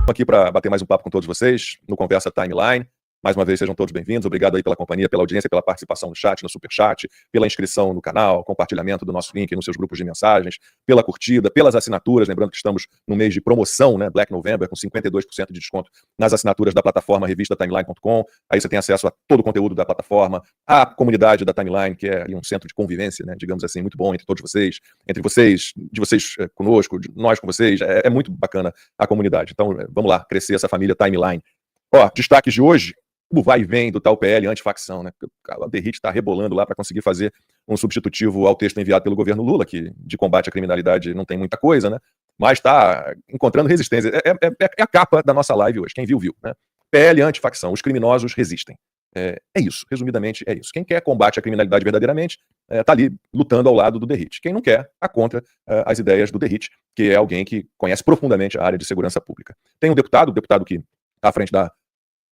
Aqui para bater mais um papo com todos vocês no Conversa Timeline. Mais uma vez, sejam todos bem-vindos. Obrigado aí pela companhia, pela audiência, pela participação no chat, no superchat, pela inscrição no canal, compartilhamento do nosso link nos seus grupos de mensagens, pela curtida, pelas assinaturas. Lembrando que estamos no mês de promoção, né? Black November, com 52% de desconto nas assinaturas da plataforma revistatimeline.com. Aí você tem acesso a todo o conteúdo da plataforma, a comunidade da Timeline, que é ali um centro de convivência, né? Digamos assim, muito bom entre todos vocês, entre vocês, de vocês conosco, de nós com vocês. É muito bacana a comunidade. Então, vamos lá, crescer essa família Timeline. Ó, destaques de hoje. O vai e vem do tal PL antifacção, né? O Derrite está rebolando lá para conseguir fazer um substitutivo ao texto enviado pelo governo Lula, que de combate à criminalidade não tem muita coisa, né? Mas está encontrando resistência. É a capa da nossa live hoje. Quem viu, viu, né? PL antifacção. Os criminosos resistem. É isso. Resumidamente, é isso. Quem quer combate à criminalidade verdadeiramente está ali lutando ao lado do Derrite. Quem não quer, está contra as ideias do Derrite, que é alguém que conhece profundamente a área de segurança pública. Tem um deputado que está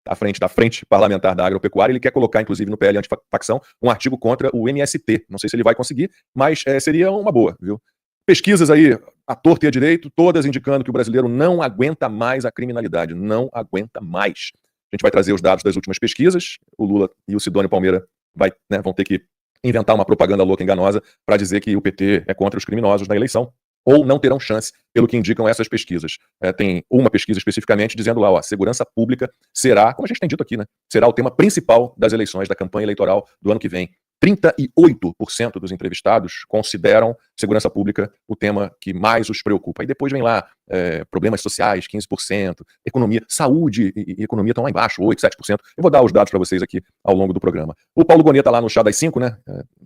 à frente da Frente Parlamentar da Agropecuária, ele quer colocar, inclusive, no PL antifacção, um artigo contra o MST. Não sei se ele vai conseguir, mas seria uma boa, viu? Pesquisas aí, à torta e à direito, todas indicando que o brasileiro não aguenta mais a criminalidade, não aguenta mais. A gente vai trazer os dados das últimas pesquisas, o Lula e o Sidônio Palmeira vão ter que inventar uma propaganda louca enganosa para dizer que o PT é contra os criminosos na eleição, ou não terão chance, pelo que indicam essas pesquisas. Tem uma pesquisa especificamente dizendo lá, ó, segurança pública será, como a gente tem dito aqui, né, será o tema principal das eleições, da campanha eleitoral do ano que vem. 38% dos entrevistados consideram segurança pública o tema que mais os preocupa. E depois vem lá problemas sociais, 15%, economia, saúde e economia estão lá embaixo, 8%, 7%. Eu vou dar os dados para vocês aqui ao longo do programa. O Paulo Gonet está lá no chá das 5, né,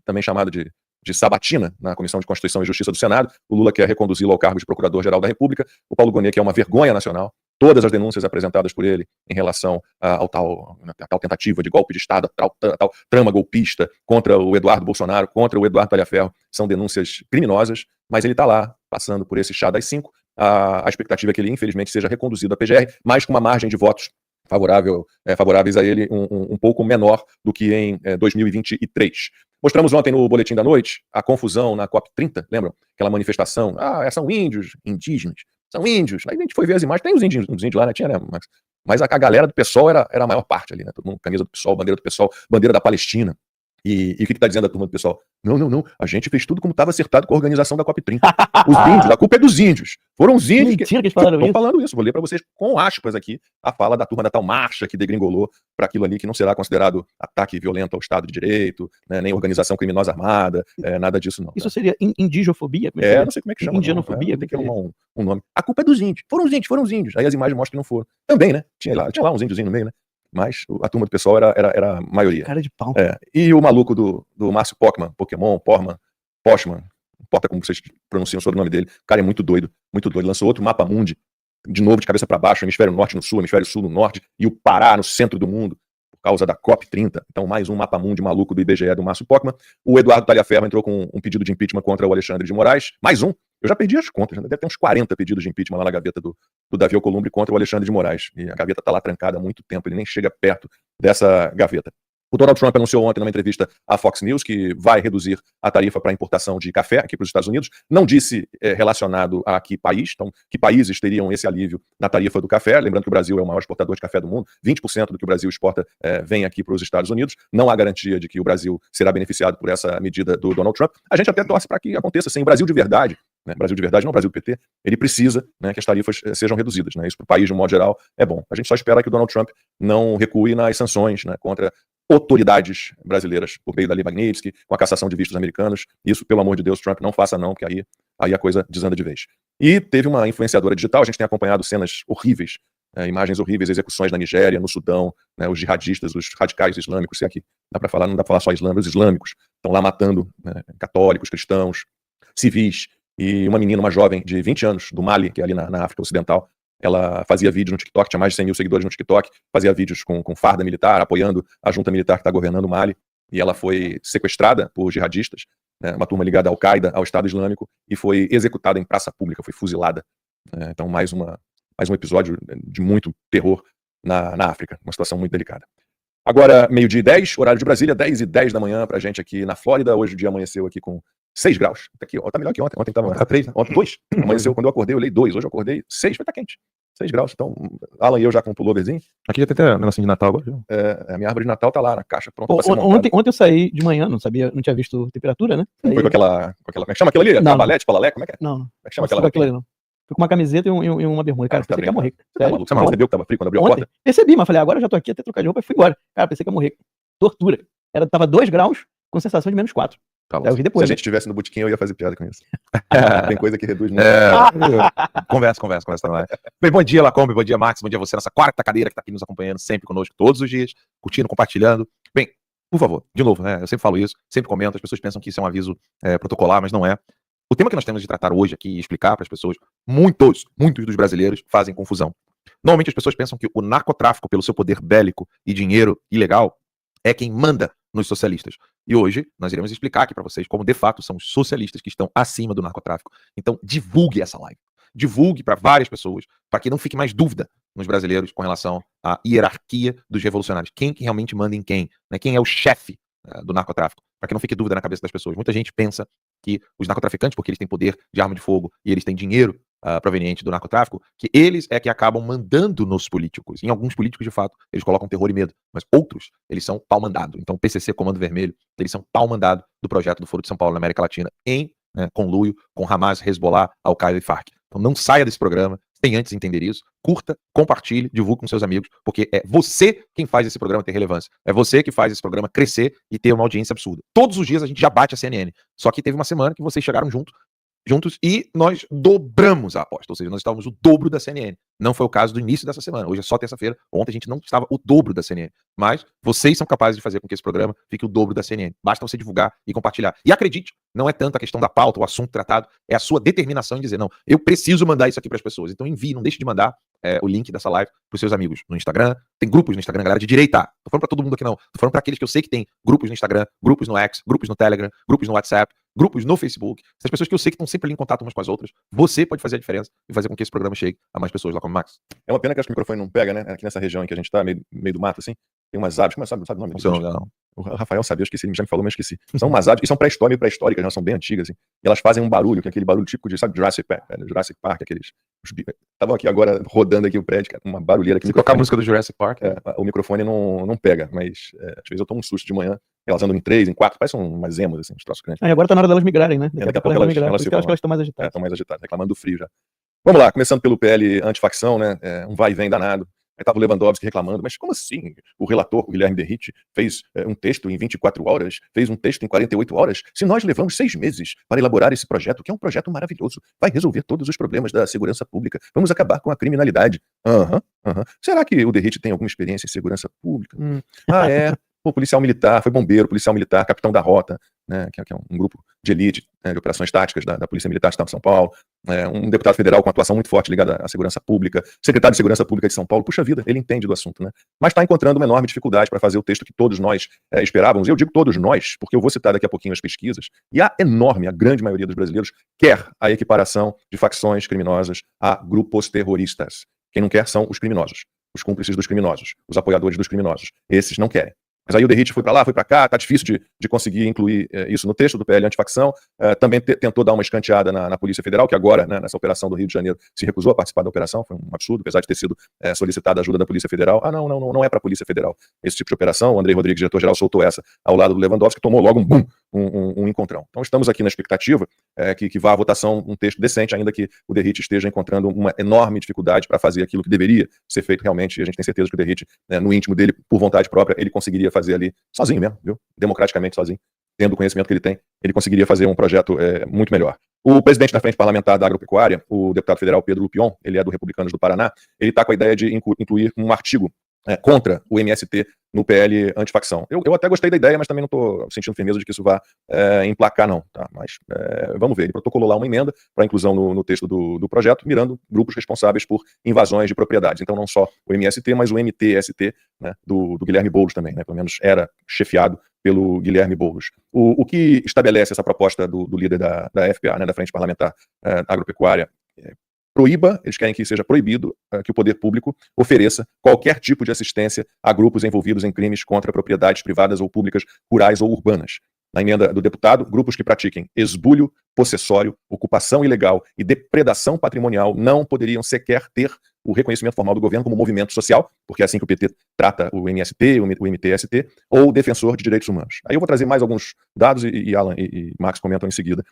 também chamado de sabatina na Comissão de Constituição e Justiça do Senado. O Lula quer reconduzi-lo ao cargo de Procurador-Geral da República. O Paulo Gonet, que é uma vergonha nacional. Todas as denúncias apresentadas por ele em relação à tal tentativa de golpe de Estado, a tal trama golpista contra o Eduardo Bolsonaro, contra o Eduardo Talhaferro, são denúncias criminosas, mas ele está lá, passando por esse chá das 5. A expectativa é que ele, infelizmente, seja reconduzido à PGR, mas com uma margem de votos favoráveis a ele um pouco menor do que em 2023. Mostramos ontem no Boletim da Noite a confusão na COP30, lembram? Aquela manifestação, são índios, indígenas, são índios. Aí a gente foi ver as imagens, tem uns índios lá, né? Tinha, né? Mas a galera do PSOL era a maior parte ali, né? Todo mundo, camisa do PSOL, bandeira do PSOL, bandeira da Palestina. E o que está dizendo a turma do PSOL? Não, a gente fez tudo como estava acertado com a organização da COP30. Os índios, a culpa é dos índios. Foram os índios que eles falaram isso. Falando isso. Vou ler para vocês com aspas aqui a fala da turma da tal marcha que degringolou para aquilo ali que não será considerado ataque violento ao Estado de Direito, né, nem organização criminosa armada, nada disso não. Isso seria indigofobia? Não sei como é que chama. Indianofobia? Tem que arrumar um nome. A culpa é dos índios. Foram os índios. Aí as imagens mostram que não foram. Também, né? Tinha lá uns índios no meio, né? Mas a turma do pessoal era a maioria. Cara de pau. E o maluco do Márcio Pochmann, Pochmann, não importa como vocês pronunciam sobre o nome dele, o cara é muito doido, lançou outro mapa mundi, de novo de cabeça para baixo, hemisfério norte no sul, hemisfério sul no norte, e o Pará no centro do mundo, por causa da COP30. Então mais um mapa mundi maluco do IBGE do Márcio Pochmann. O Eduardo Talhaferro entrou com um pedido de impeachment contra o Alexandre de Moraes, mais um. Eu já perdi as contas, né? Deve ter uns 40 pedidos de impeachment lá na gaveta do Davi Alcolumbre contra o Alexandre de Moraes. E a gaveta está lá trancada há muito tempo, ele nem chega perto dessa gaveta. O Donald Trump anunciou ontem numa entrevista à Fox News que vai reduzir a tarifa para a importação de café aqui para os Estados Unidos. Não disse relacionado a que país, então que países teriam esse alívio na tarifa do café. Lembrando que o Brasil é o maior exportador de café do mundo, 20% do que o Brasil exporta vem aqui para os Estados Unidos. Não há garantia de que o Brasil será beneficiado por essa medida do Donald Trump. A gente até torce para que aconteça sem o Brasil de verdade. Brasil de verdade, não o Brasil do PT, ele precisa, né, que as tarifas sejam reduzidas. Né, isso para o país, de um modo geral, é bom. A gente só espera que o Donald Trump não recue nas sanções, né, contra autoridades brasileiras, por meio da Lei Magnitsky, com a cassação de vistos americanos. Isso, pelo amor de Deus, Trump, não faça não, que aí a coisa desanda de vez. E teve uma influenciadora digital, a gente tem acompanhado cenas horríveis, imagens horríveis, execuções na Nigéria, no Sudão, né, os jihadistas, os radicais islâmicos, se aqui dá para falar, não dá para falar só islâmicos, os islâmicos estão lá matando, né, católicos, cristãos, civis. E uma menina, uma jovem de 20 anos, do Mali, que é ali na África Ocidental, ela fazia vídeo no TikTok, tinha mais de 100 mil seguidores no TikTok, fazia vídeos com farda militar, apoiando a junta militar que está governando o Mali, e ela foi sequestrada por jihadistas, né, uma turma ligada à Al-Qaeda, ao Estado Islâmico, e foi executada em praça pública, foi fuzilada. Então mais um episódio de muito terror na África, uma situação muito delicada. Agora, 12h10, horário de Brasília, 10h10 da manhã pra gente aqui na Flórida. Hoje o dia amanheceu aqui com 6 graus. Tá aqui, ó, tá melhor que ontem. Ontem tava 3, né? Ontem 2. Amanheceu, quando eu acordei, eu olhei 2. Hoje eu acordei 6, vai tá quente. 6 graus. Então, Alan e eu já com um pulloverzinho. Aqui já tem até um negocinho de Natal agora. A minha árvore de Natal tá lá na caixa, pronta pra ser montada. Ontem eu saí de manhã, não tinha visto temperatura, né? Foi com aquela. Como é que chama aquilo ali? Não. Cabalete, palalé? Como é que é? Não. Como é que chama Não aquilo ali, não. Fui com uma camiseta e uma bermuda. Cara, pensei que ia morrer. Você tá maluco? Você percebeu que tava frio quando abriu a porta? Percebi, mas falei, agora eu já tô aqui, até trocar de roupa e fui embora. Cara, pensei que ia morrer. Tortura. Tava 2 graus com sensação de -4. Tá Eu vi depois. Se a gente estivesse no botequim, eu ia fazer piada com isso. Tem coisa que reduz muito. Conversa também. Bem, bom dia, Lacombe, bom dia, Max, bom dia a você, nossa quarta cadeira que tá aqui nos acompanhando sempre conosco, todos os dias, curtindo, compartilhando. Bem, por favor, de novo, né? Eu sempre falo isso, sempre comento, as pessoas pensam que isso é um aviso protocolar, mas não é. O tema que nós temos de tratar hoje aqui e explicar para as pessoas, muitos dos brasileiros fazem confusão. Normalmente as pessoas pensam que o narcotráfico, pelo seu poder bélico e dinheiro ilegal, é quem manda nos socialistas. E hoje nós iremos explicar aqui para vocês como de fato são os socialistas que estão acima do narcotráfico. Então divulgue essa live. Divulgue para várias pessoas, para que não fique mais dúvida nos brasileiros com relação à hierarquia dos revolucionários. Quem que realmente manda em quem? Né? Quem é o chefe do narcotráfico? Para que não fique dúvida na cabeça das pessoas. Muita gente pensa que os narcotraficantes, porque eles têm poder de arma de fogo e eles têm dinheiro proveniente do narcotráfico, que eles é que acabam mandando nos políticos. Em alguns políticos, de fato, eles colocam terror e medo, mas outros, eles são pau-mandado. Então, o PCC, Comando Vermelho, eles são pau-mandado do projeto do Foro de São Paulo na América Latina, em conluio com Hamas, Hezbollah, Al-Qaeda e Farc. Então, não saia desse programa sem antes entender isso. Curta, compartilhe, divulgue com seus amigos, porque é você quem faz esse programa ter relevância. É você que faz esse programa crescer e ter uma audiência absurda. Todos os dias a gente já bate a CNN. Só que teve uma semana que vocês chegaram juntos e nós dobramos a aposta, ou seja, nós estávamos o dobro da CNN. Não foi o caso do início dessa semana, hoje é só terça-feira, ontem a gente não estava o dobro da CNN, mas vocês são capazes de fazer com que esse programa fique o dobro da CNN, basta você divulgar e compartilhar. E acredite, não é tanto a questão da pauta, o assunto tratado, é a sua determinação em dizer, não, eu preciso mandar isso aqui para as pessoas, então envie, não deixe de mandar o link dessa live para os seus amigos no Instagram, tem grupos no Instagram, galera de direita, tô falando para todo mundo aqui não, tô falando para aqueles que eu sei que tem grupos no Instagram, grupos no X, grupos no Telegram, grupos no WhatsApp, grupos no Facebook, essas pessoas que eu sei que estão sempre ali em contato umas com as outras, você pode fazer a diferença e fazer com que esse programa chegue a mais pessoas lá como o Max. É uma pena que acho que o microfone não pega, né? Aqui nessa região em que a gente tá, meio do mato, assim, tem umas aves, como sabe o nome? Não. O Rafael sabia, eu esqueci, ele já me falou, mas esqueci. São umas aves que são pré-históricas, já são bem antigas, assim, e elas fazem um barulho, que é aquele barulho típico de, sabe, Jurassic Park, aqueles... Estavam aqui agora, rodando aqui o prédio, cara, uma barulheira. Se colocar a música do Jurassic Park... o microfone não pega, mas às vezes eu tomo um susto de manhã, elas andam em 3, em 4, parecem umas emos, assim, uns troços grandes. Agora tá na hora delas migrarem, né? Daqui a pouco elas acho que elas estão mais agitadas. Estão mais agitadas, reclamando do frio já. Vamos lá, começando pelo PL antifacção, né? Um vai e vem danado. Aí estava o Lewandowski reclamando, mas como assim? O relator, o Guilherme Derrite, fez um texto em 24 horas, fez um texto em 48 horas. Se nós levamos 6 meses para elaborar esse projeto, que é um projeto maravilhoso, vai resolver todos os problemas da segurança pública, vamos acabar com a criminalidade. Será que o Derrite tem alguma experiência em segurança pública? O policial militar, foi bombeiro, policial militar, capitão da rota, né, que é um grupo de elite, né, de operações táticas da Polícia Militar do Estado de São Paulo, um deputado federal com atuação muito forte ligada à segurança pública, secretário de Segurança Pública de São Paulo, puxa vida, ele entende do assunto, né? Mas está encontrando uma enorme dificuldade para fazer o texto que todos nós esperávamos, e eu digo todos nós, porque eu vou citar daqui a pouquinho as pesquisas, e a grande maioria dos brasileiros quer a equiparação de facções criminosas a grupos terroristas. Quem não quer são os criminosos, os cúmplices dos criminosos, os apoiadores dos criminosos. Esses não querem. Mas aí o Derrite foi para lá, foi para cá, tá difícil de conseguir incluir isso no texto do PL antifacção. Também tentou dar uma escanteada na Polícia Federal, que agora, né, nessa operação do Rio de Janeiro, se recusou a participar da operação. Foi um absurdo, apesar de ter sido solicitada a ajuda da Polícia Federal. Não é para a Polícia Federal esse tipo de operação. O Andrei Rodrigues, diretor-geral, soltou essa ao lado do Lewandowski, que tomou logo um encontrão. Então estamos aqui na expectativa que vá à votação um texto decente, ainda que o Derrite esteja encontrando uma enorme dificuldade para fazer aquilo que deveria ser feito realmente, e a gente tem certeza que o Derrite, no íntimo dele, por vontade própria, ele conseguiria fazer ali, sozinho mesmo, viu? Democraticamente sozinho, tendo o conhecimento que ele tem, ele conseguiria fazer um projeto muito melhor. O presidente da Frente Parlamentar da Agropecuária, o deputado federal Pedro Lupion, ele é do Republicanos do Paraná, ele está com a ideia de incluir um artigo contra o MST no PL antifacção. Eu até gostei da ideia, mas também não estou sentindo firmeza de que isso vá emplacar, não. Tá? Mas vamos ver. Ele protocolou lá uma emenda para inclusão no texto do projeto, mirando grupos responsáveis por invasões de propriedades. Então, não só o MST, mas o MTST, né, do Guilherme Boulos também, né? Pelo menos era chefiado pelo Guilherme Boulos. O que estabelece essa proposta do líder da FPA, né, da Frente Parlamentar Agropecuária, proíba, eles querem que seja proibido que o poder público ofereça qualquer tipo de assistência a grupos envolvidos em crimes contra propriedades privadas ou públicas, rurais ou urbanas. Na emenda do deputado, grupos que pratiquem esbulho possessório, ocupação ilegal e depredação patrimonial não poderiam sequer ter o reconhecimento formal do governo como movimento social, porque é assim que o PT trata o MST, o MTST, ou defensor de direitos humanos. Aí eu vou trazer mais alguns dados e Alan e Max comentam em seguida.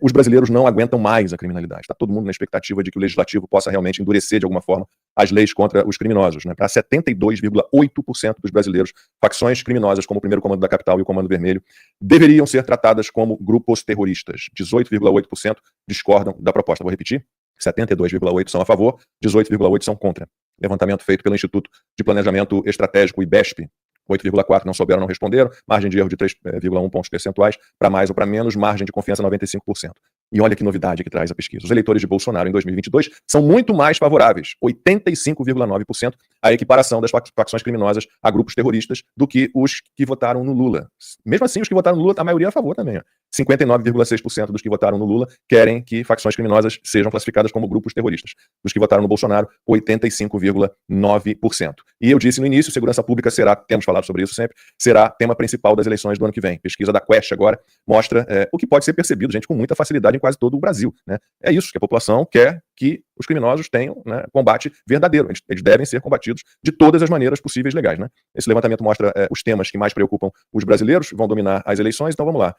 Os brasileiros não aguentam mais a criminalidade. Está todo mundo na expectativa de que o legislativo possa realmente endurecer de alguma forma as leis contra os criminosos. Né? Para 72,8% dos brasileiros, facções criminosas como o Primeiro Comando da Capital e o Comando Vermelho deveriam ser tratadas como grupos terroristas. 18,8% discordam da proposta. Vou repetir. 72,8% são a favor, 18,8% são contra. Levantamento feito pelo Instituto de Planejamento Estratégico, IBESP, 8,4% não souberam, não responderam, margem de erro de 3,1 pontos percentuais, para mais ou para menos, margem de confiança 95%. E olha que novidade que traz a pesquisa. Os eleitores de Bolsonaro em 2022 são muito mais favoráveis, 85,9%, à equiparação das facções criminosas a grupos terroristas do que os que votaram no Lula. Mesmo assim, os que votaram no Lula, a maioria é a favor também. 59,6% dos que votaram no Lula querem que facções criminosas sejam classificadas como grupos terroristas. Dos que votaram no Bolsonaro, 85,9%. E eu disse no início, segurança pública será, temos falado sobre isso sempre, será tema principal das eleições do ano que vem. Pesquisa da Quest agora mostra o que pode ser percebido, gente, com muita facilidade em quase todo o Brasil. Né? É isso, que a população quer que os criminosos tenham, né, combate verdadeiro. Eles devem ser combatidos de todas as maneiras possíveis legais. Né? Esse levantamento mostra os temas que mais preocupam os brasileiros, vão dominar as eleições, então vamos lá.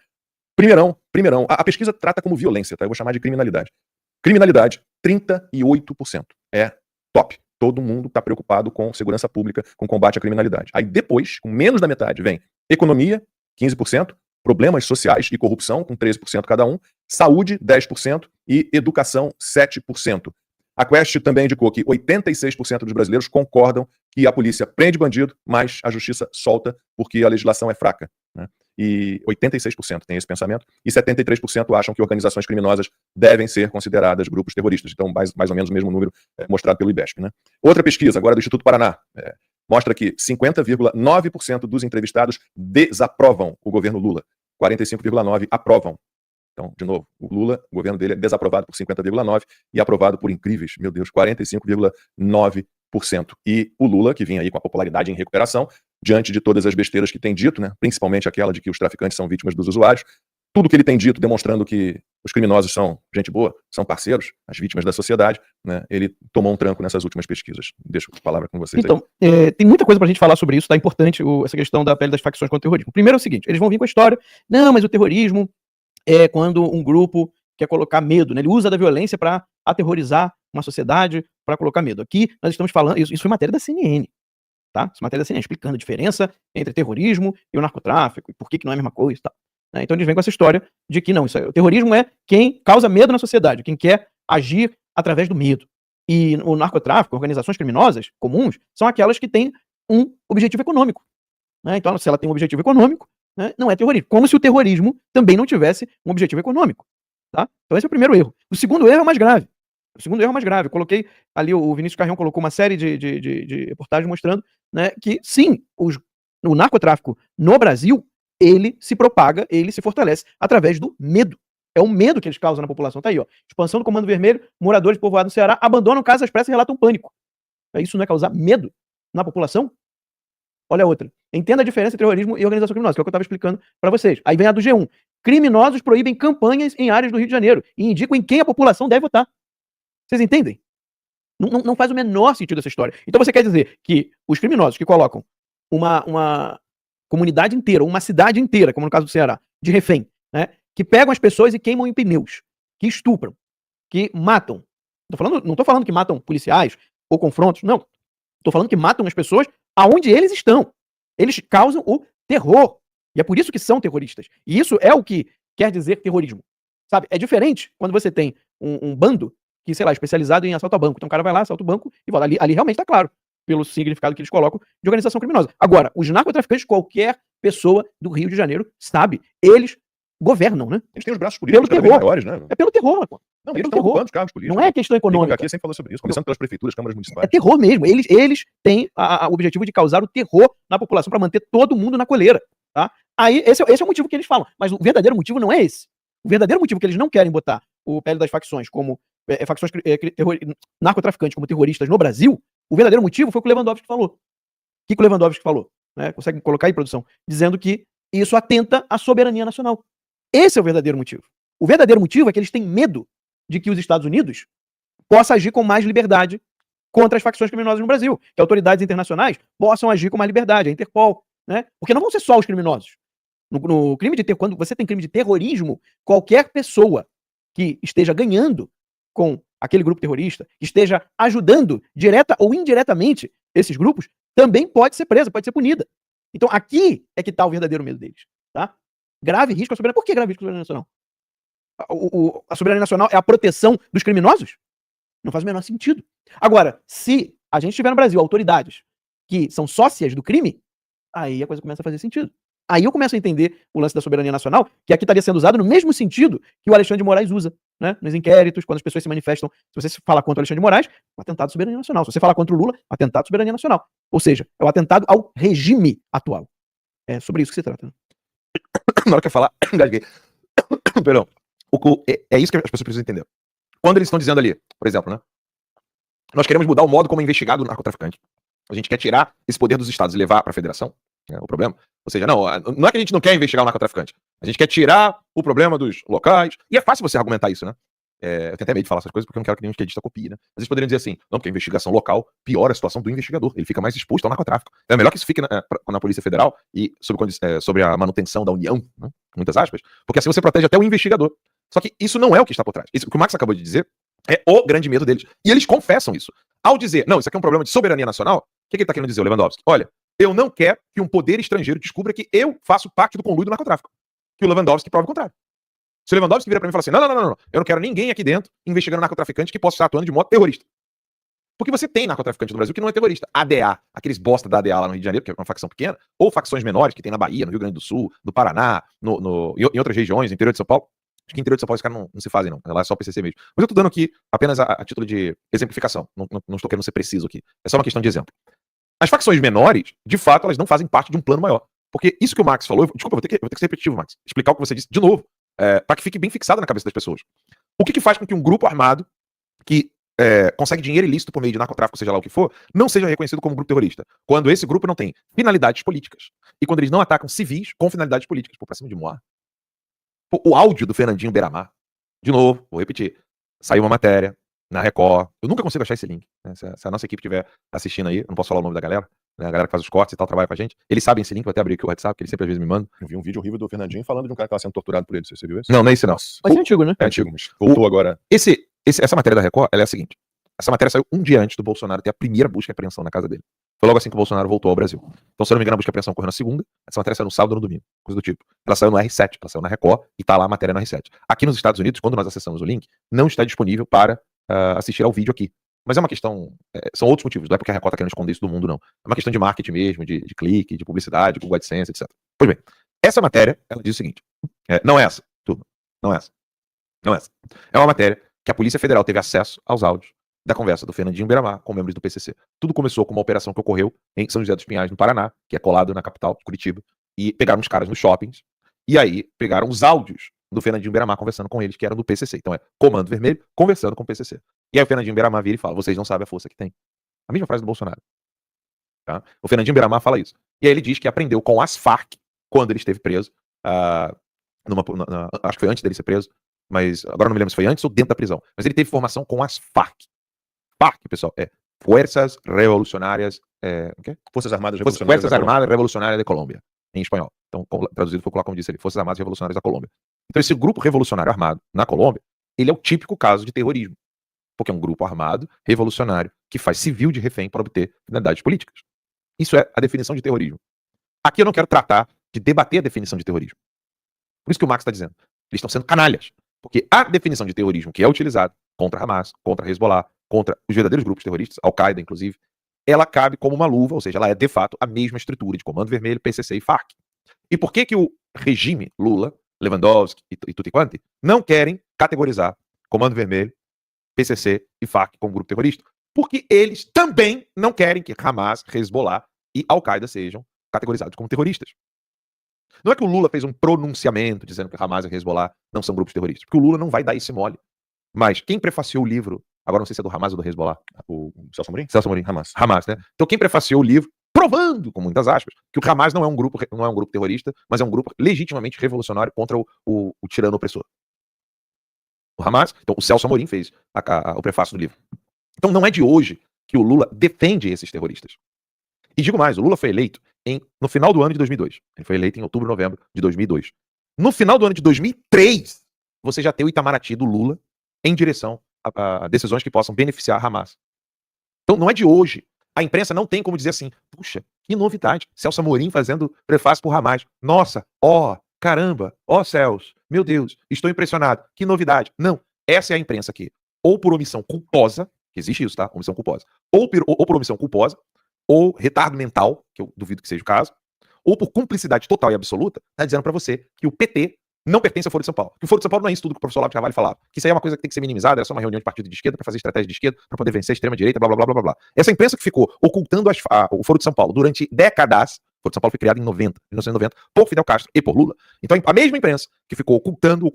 Primeirão, a pesquisa trata como violência, tá? Eu vou chamar de criminalidade. Criminalidade, 38%. É top. Todo mundo está preocupado com segurança pública, com combate à criminalidade. Aí depois, com menos da metade, vem economia, 15%, problemas sociais e corrupção, com 13% cada um, saúde, 10% e educação, 7%. A Quest também indicou que 86% dos brasileiros concordam que a polícia prende bandido, mas a justiça solta porque a legislação é fraca. Né? E 86% tem esse pensamento, e 73% acham que organizações criminosas devem ser consideradas grupos terroristas. Então, mais ou menos o mesmo número mostrado pelo IBESP. Né? Outra pesquisa, agora do Instituto Paraná, mostra que 50,9% dos entrevistados desaprovam o governo Lula, 45,9% aprovam. Então, de novo, o Lula, o governo dele é desaprovado por 50,9% e aprovado por incríveis, meu Deus, 45,9%. E o Lula, que vinha aí com a popularidade em recuperação, diante de todas as besteiras que tem dito, né, principalmente aquela de que os traficantes são vítimas dos usuários, tudo que ele tem dito demonstrando que os criminosos são gente boa, são parceiros, as vítimas da sociedade, né, ele tomou um tranco nessas últimas pesquisas. Deixo a palavra com vocês. Então, tem muita coisa pra gente falar sobre isso, tá importante essa questão da pele das facções contra o terrorismo. Primeiro é o seguinte, eles vão vir com a história, não, mas o terrorismo é quando um grupo quer colocar medo, né? Ele usa da violência para aterrorizar uma sociedade, para colocar medo. Aqui nós estamos falando, isso foi matéria da CNN, tá? Isso é matéria da CNN, explicando a diferença entre terrorismo e o narcotráfico, e por que não é a mesma coisa e tal. Né? Então eles vêm com essa história de que não, o terrorismo é quem causa medo na sociedade, quem quer agir através do medo. E o narcotráfico, organizações criminosas comuns, são aquelas que têm um objetivo econômico. Né? Então, se ela tem um objetivo econômico, né, não é terrorismo. Como se o terrorismo também não tivesse um objetivo econômico. Tá? Então esse é o primeiro erro. O segundo erro é o mais grave. Eu coloquei ali, o Vinícius Carrião colocou uma série de reportagens mostrando, né, que sim, o narcotráfico no Brasil, ele se propaga, ele se fortalece através do medo. É o medo que eles causam na população. Tá aí, ó. Expansão do Comando Vermelho, moradores de povoado do Ceará abandonam casas pressas e relatam pânico. Isso não é causar medo na população? Olha a outra. Entenda a diferença entre terrorismo e organização criminosa, que é o que eu estava explicando para vocês. Aí vem a do G1. Criminosos proíbem campanhas em áreas do Rio de Janeiro e indicam em quem a população deve votar. Vocês entendem? Não faz o menor sentido essa história. Então você quer dizer que os criminosos que colocam uma comunidade inteira, uma cidade inteira, como no caso do Ceará, de refém, né, que pegam as pessoas e queimam em pneus, que estupram, que matam. Não estou falando que matam policiais ou confrontos, não. Estou falando que matam as pessoas aonde eles estão. Eles causam o terror. E é por isso que são terroristas. E isso é o que quer dizer terrorismo. Sabe? É diferente quando você tem um bando que, sei lá, é especializado em assalto a banco. Então o cara vai lá, assalta o banco e volta. Ali realmente está claro, pelo significado que eles colocam de organização criminosa. Agora, os narcotraficantes, qualquer pessoa do Rio de Janeiro sabe, eles governam, né? Eles têm os braços políticos pelo terror. maiores, né? É pelo terror, pô. Não, eles estão ocupando os cargos políticos. Não é questão econômica. Aqui sempre falou sobre isso, começando pelas prefeituras, câmaras municipais. É terror mesmo. Eles têm o objetivo de causar o terror na população para manter todo mundo na coleira, tá? Aí, esse é o motivo que eles falam. Mas o verdadeiro motivo não é esse. O verdadeiro motivo que eles não querem botar o pele das facções como facções narcotraficantes como terroristas no Brasil, o verdadeiro motivo foi o que o Lewandowski falou. O que o Lewandowski falou? Né? Consegue colocar aí, produção? Dizendo que isso atenta à soberania nacional. Esse é o verdadeiro motivo. O verdadeiro motivo é que eles têm medo de que os Estados Unidos possa agir com mais liberdade contra as facções criminosas no Brasil, que autoridades internacionais possam agir com mais liberdade, a Interpol, né? Porque não vão ser só os criminosos. No crime de quando você tem crime de terrorismo, qualquer pessoa que esteja ganhando com aquele grupo terrorista, que esteja ajudando direta ou indiretamente esses grupos, também pode ser presa, pode ser punida. Então aqui é que está o verdadeiro medo deles, tá? Grave risco à soberania. Por que grave risco à soberania nacional? A soberania nacional é a proteção dos criminosos? Não faz o menor sentido. Agora, se a gente tiver no Brasil autoridades que são sócias do crime, aí a coisa começa a fazer sentido. Aí eu começo a entender o lance da soberania nacional, que aqui estaria sendo usado no mesmo sentido que o Alexandre de Moraes usa, né? Nos inquéritos, quando as pessoas se manifestam. Se você falar contra o Alexandre de Moraes, um atentado à soberania nacional. Se você falar contra o Lula, atentado à soberania nacional. Ou seja, é o atentado ao regime atual. É sobre isso que se trata. Né? Na hora que eu falar, engasguei. Perdão. É isso que as pessoas precisam entender. Quando eles estão dizendo ali, por exemplo, né? Nós queremos mudar o modo como é investigado o narcotraficante. A gente quer tirar esse poder dos estados e levar para a federação. É o problema. Ou seja, não é que a gente não quer investigar o narcotraficante. A gente quer tirar o problema dos locais. E é fácil você argumentar isso, né? Eu tenho até medo de falar essas coisas porque eu não quero que nenhum esquerdista copie, né? Mas eles poderiam dizer assim, não, porque a investigação local piora a situação do investigador. Ele fica mais exposto ao narcotráfico. É melhor que isso fique na Polícia Federal e sobre a manutenção da União, né? Muitas aspas, porque assim você protege até o investigador. Só que isso não é o que está por trás. Isso, o que o Max acabou de dizer é o grande medo deles. E eles confessam isso. Ao dizer, não, isso aqui é um problema de soberania nacional, o que ele está querendo dizer, o Lewandowski? Olha, eu não quero que um poder estrangeiro descubra que eu faço parte do conluio do narcotráfico. Que o Lewandowski prove o contrário. Se o Lewandowski vira pra mim e fala assim, não, eu não quero ninguém aqui dentro investigando narcotraficante que possa estar atuando de modo terrorista. Porque você tem narcotraficante no Brasil que não é terrorista. ADA, aqueles bosta da ADA lá no Rio de Janeiro, que é uma facção pequena, ou facções menores que tem na Bahia, no Rio Grande do Sul, no Paraná, em outras regiões, no interior de São Paulo. Acho que no interior de São Paulo esse cara não se fazem, não. Lá é só o PCC mesmo. Mas eu tô dando aqui apenas a título de exemplificação. Não estou querendo ser preciso aqui. É só uma questão de exemplo. As facções menores, de fato, elas não fazem parte de um plano maior. Porque isso que o Max falou, desculpa, eu vou ter que ser repetitivo, Max. Explicar o que você disse de novo, para que fique bem fixado na cabeça das pessoas. O que faz com que um grupo armado que consegue dinheiro ilícito por meio de narcotráfico, seja lá o que for, não seja reconhecido como grupo terrorista? Quando esse grupo não tem finalidades políticas. E quando eles não atacam civis com finalidades políticas. Pô, pra cima de Moá. O áudio do Fernandinho Beiramar, de novo, vou repetir, saiu uma matéria na Record, eu nunca consigo achar esse link, né? Se a nossa equipe estiver assistindo aí, eu não posso falar o nome da galera, né? A galera que faz os cortes e tal, trabalha com a gente, eles sabem esse link, vou até abrir aqui o WhatsApp, que eles sempre às vezes me mandam. Eu vi um vídeo horrível do Fernandinho falando de um cara que estava sendo torturado por ele, você viu isso? Não é esse não. Mas é antigo, né? É antigo, mas voltou agora. Essa matéria da Record, ela é a seguinte, essa matéria saiu um dia antes do Bolsonaro ter a primeira busca e apreensão na casa dele. Foi logo assim que o Bolsonaro voltou ao Brasil. Então, se eu não me engano, a busca e apreensão ocorreu na segunda, essa matéria saiu no sábado ou no domingo, coisa do tipo. Ela saiu no R7, ela saiu na Record e tá lá a matéria no R7. Aqui nos Estados Unidos, quando nós acessamos o link, não está disponível para assistir ao vídeo aqui. Mas é uma questão, são outros motivos, não é porque a Record tá querendo esconder isso do mundo, não. É uma questão de marketing mesmo, de clique, de publicidade, Google AdSense, etc. Pois bem, essa matéria, ela diz o seguinte, não é essa, turma, não é essa. Não é essa. É uma matéria que a Polícia Federal teve acesso aos áudios da conversa do Fernandinho Beiramar com membros do PCC. Tudo começou com uma operação que ocorreu em São José dos Pinhais, no Paraná, que é colado na capital, Curitiba, e pegaram os caras nos shoppings, e aí pegaram os áudios do Fernandinho Beiramar conversando com eles, que eram do PCC. Então é Comando Vermelho conversando com o PCC. E aí o Fernandinho Beiramar vira e fala, vocês não sabem a força que tem. A mesma frase do Bolsonaro. Tá? O Fernandinho Beiramar fala isso. E aí ele diz que aprendeu com as Farc, quando ele esteve preso, acho que foi antes dele ser preso, mas agora não me lembro se foi antes ou dentro da prisão. Mas ele teve formação com as Farc. FARC, pessoal, Fuerzas Revolucionárias... Forças Armadas Revolucionárias da Colômbia, em espanhol. Então, traduzido, vou colocar como disse ele, Forças Armadas Revolucionárias da Colômbia. Então, esse grupo revolucionário armado na Colômbia, ele é o típico caso de terrorismo. Porque é um grupo armado, revolucionário, que faz civil de refém para obter finalidades políticas. Isso é a definição de terrorismo. Aqui eu não quero tratar de debater a definição de terrorismo. Por isso que o Max está dizendo. Eles estão sendo canalhas. Porque a definição de terrorismo que é utilizada contra Hamas, contra Hezbollah, contra os verdadeiros grupos terroristas, Al-Qaeda inclusive, ela cabe como uma luva, ou seja, ela é de fato a mesma estrutura de Comando Vermelho, PCC e FARC. E por que o regime Lula, Lewandowski e tutti quanti não querem categorizar Comando Vermelho, PCC e FARC como grupo terrorista? Porque eles também não querem que Hamas, Hezbollah e Al-Qaeda sejam categorizados como terroristas. Não é que o Lula fez um pronunciamento dizendo que Hamas e Hezbollah não são grupos terroristas, porque o Lula não vai dar esse mole. Mas quem prefaciou o livro, agora não sei se é do Hamas ou do Hezbollah, o Celso Amorim? Celso Amorim. Hamas, né? Então quem prefaciou o livro, provando, com muitas aspas, que o Hamas não é um grupo terrorista, mas é um grupo legitimamente revolucionário contra o tirano opressor. O Hamas, então o Celso Amorim fez o prefácio do livro. Então não é de hoje que o Lula defende esses terroristas. E digo mais, o Lula foi eleito no final do ano de 2002. Ele foi eleito em outubro, novembro de 2002. No final do ano de 2003, você já tem o Itamaraty do Lula em direção a decisões que possam beneficiar a Hamas. Então não é de hoje. A imprensa não tem como dizer assim, puxa, que novidade. Celso Amorim fazendo prefácio por Hamas. Nossa, caramba, céus, meu Deus, estou impressionado. Que novidade. Não, essa é a imprensa aqui. Ou por omissão culposa, que existe isso, tá? Omissão culposa. Ou por omissão culposa, ou retardo mental, que eu duvido que seja o caso, ou por cumplicidade total e absoluta, tá dizendo pra você que o PT não pertence ao Foro de São Paulo. Que o Foro de São Paulo não é isso tudo que o professor Olavo de Carvalho falava. Que isso aí é uma coisa que tem que ser minimizada, é só uma reunião de partido de esquerda pra fazer estratégia de esquerda, pra poder vencer a extrema-direita, blá, blá, blá, blá, blá. Essa imprensa que ficou ocultando o Foro de São Paulo durante décadas. O Foro de São Paulo foi criado em 1990, por Fidel Castro e por Lula. Então a mesma imprensa que ficou ocultando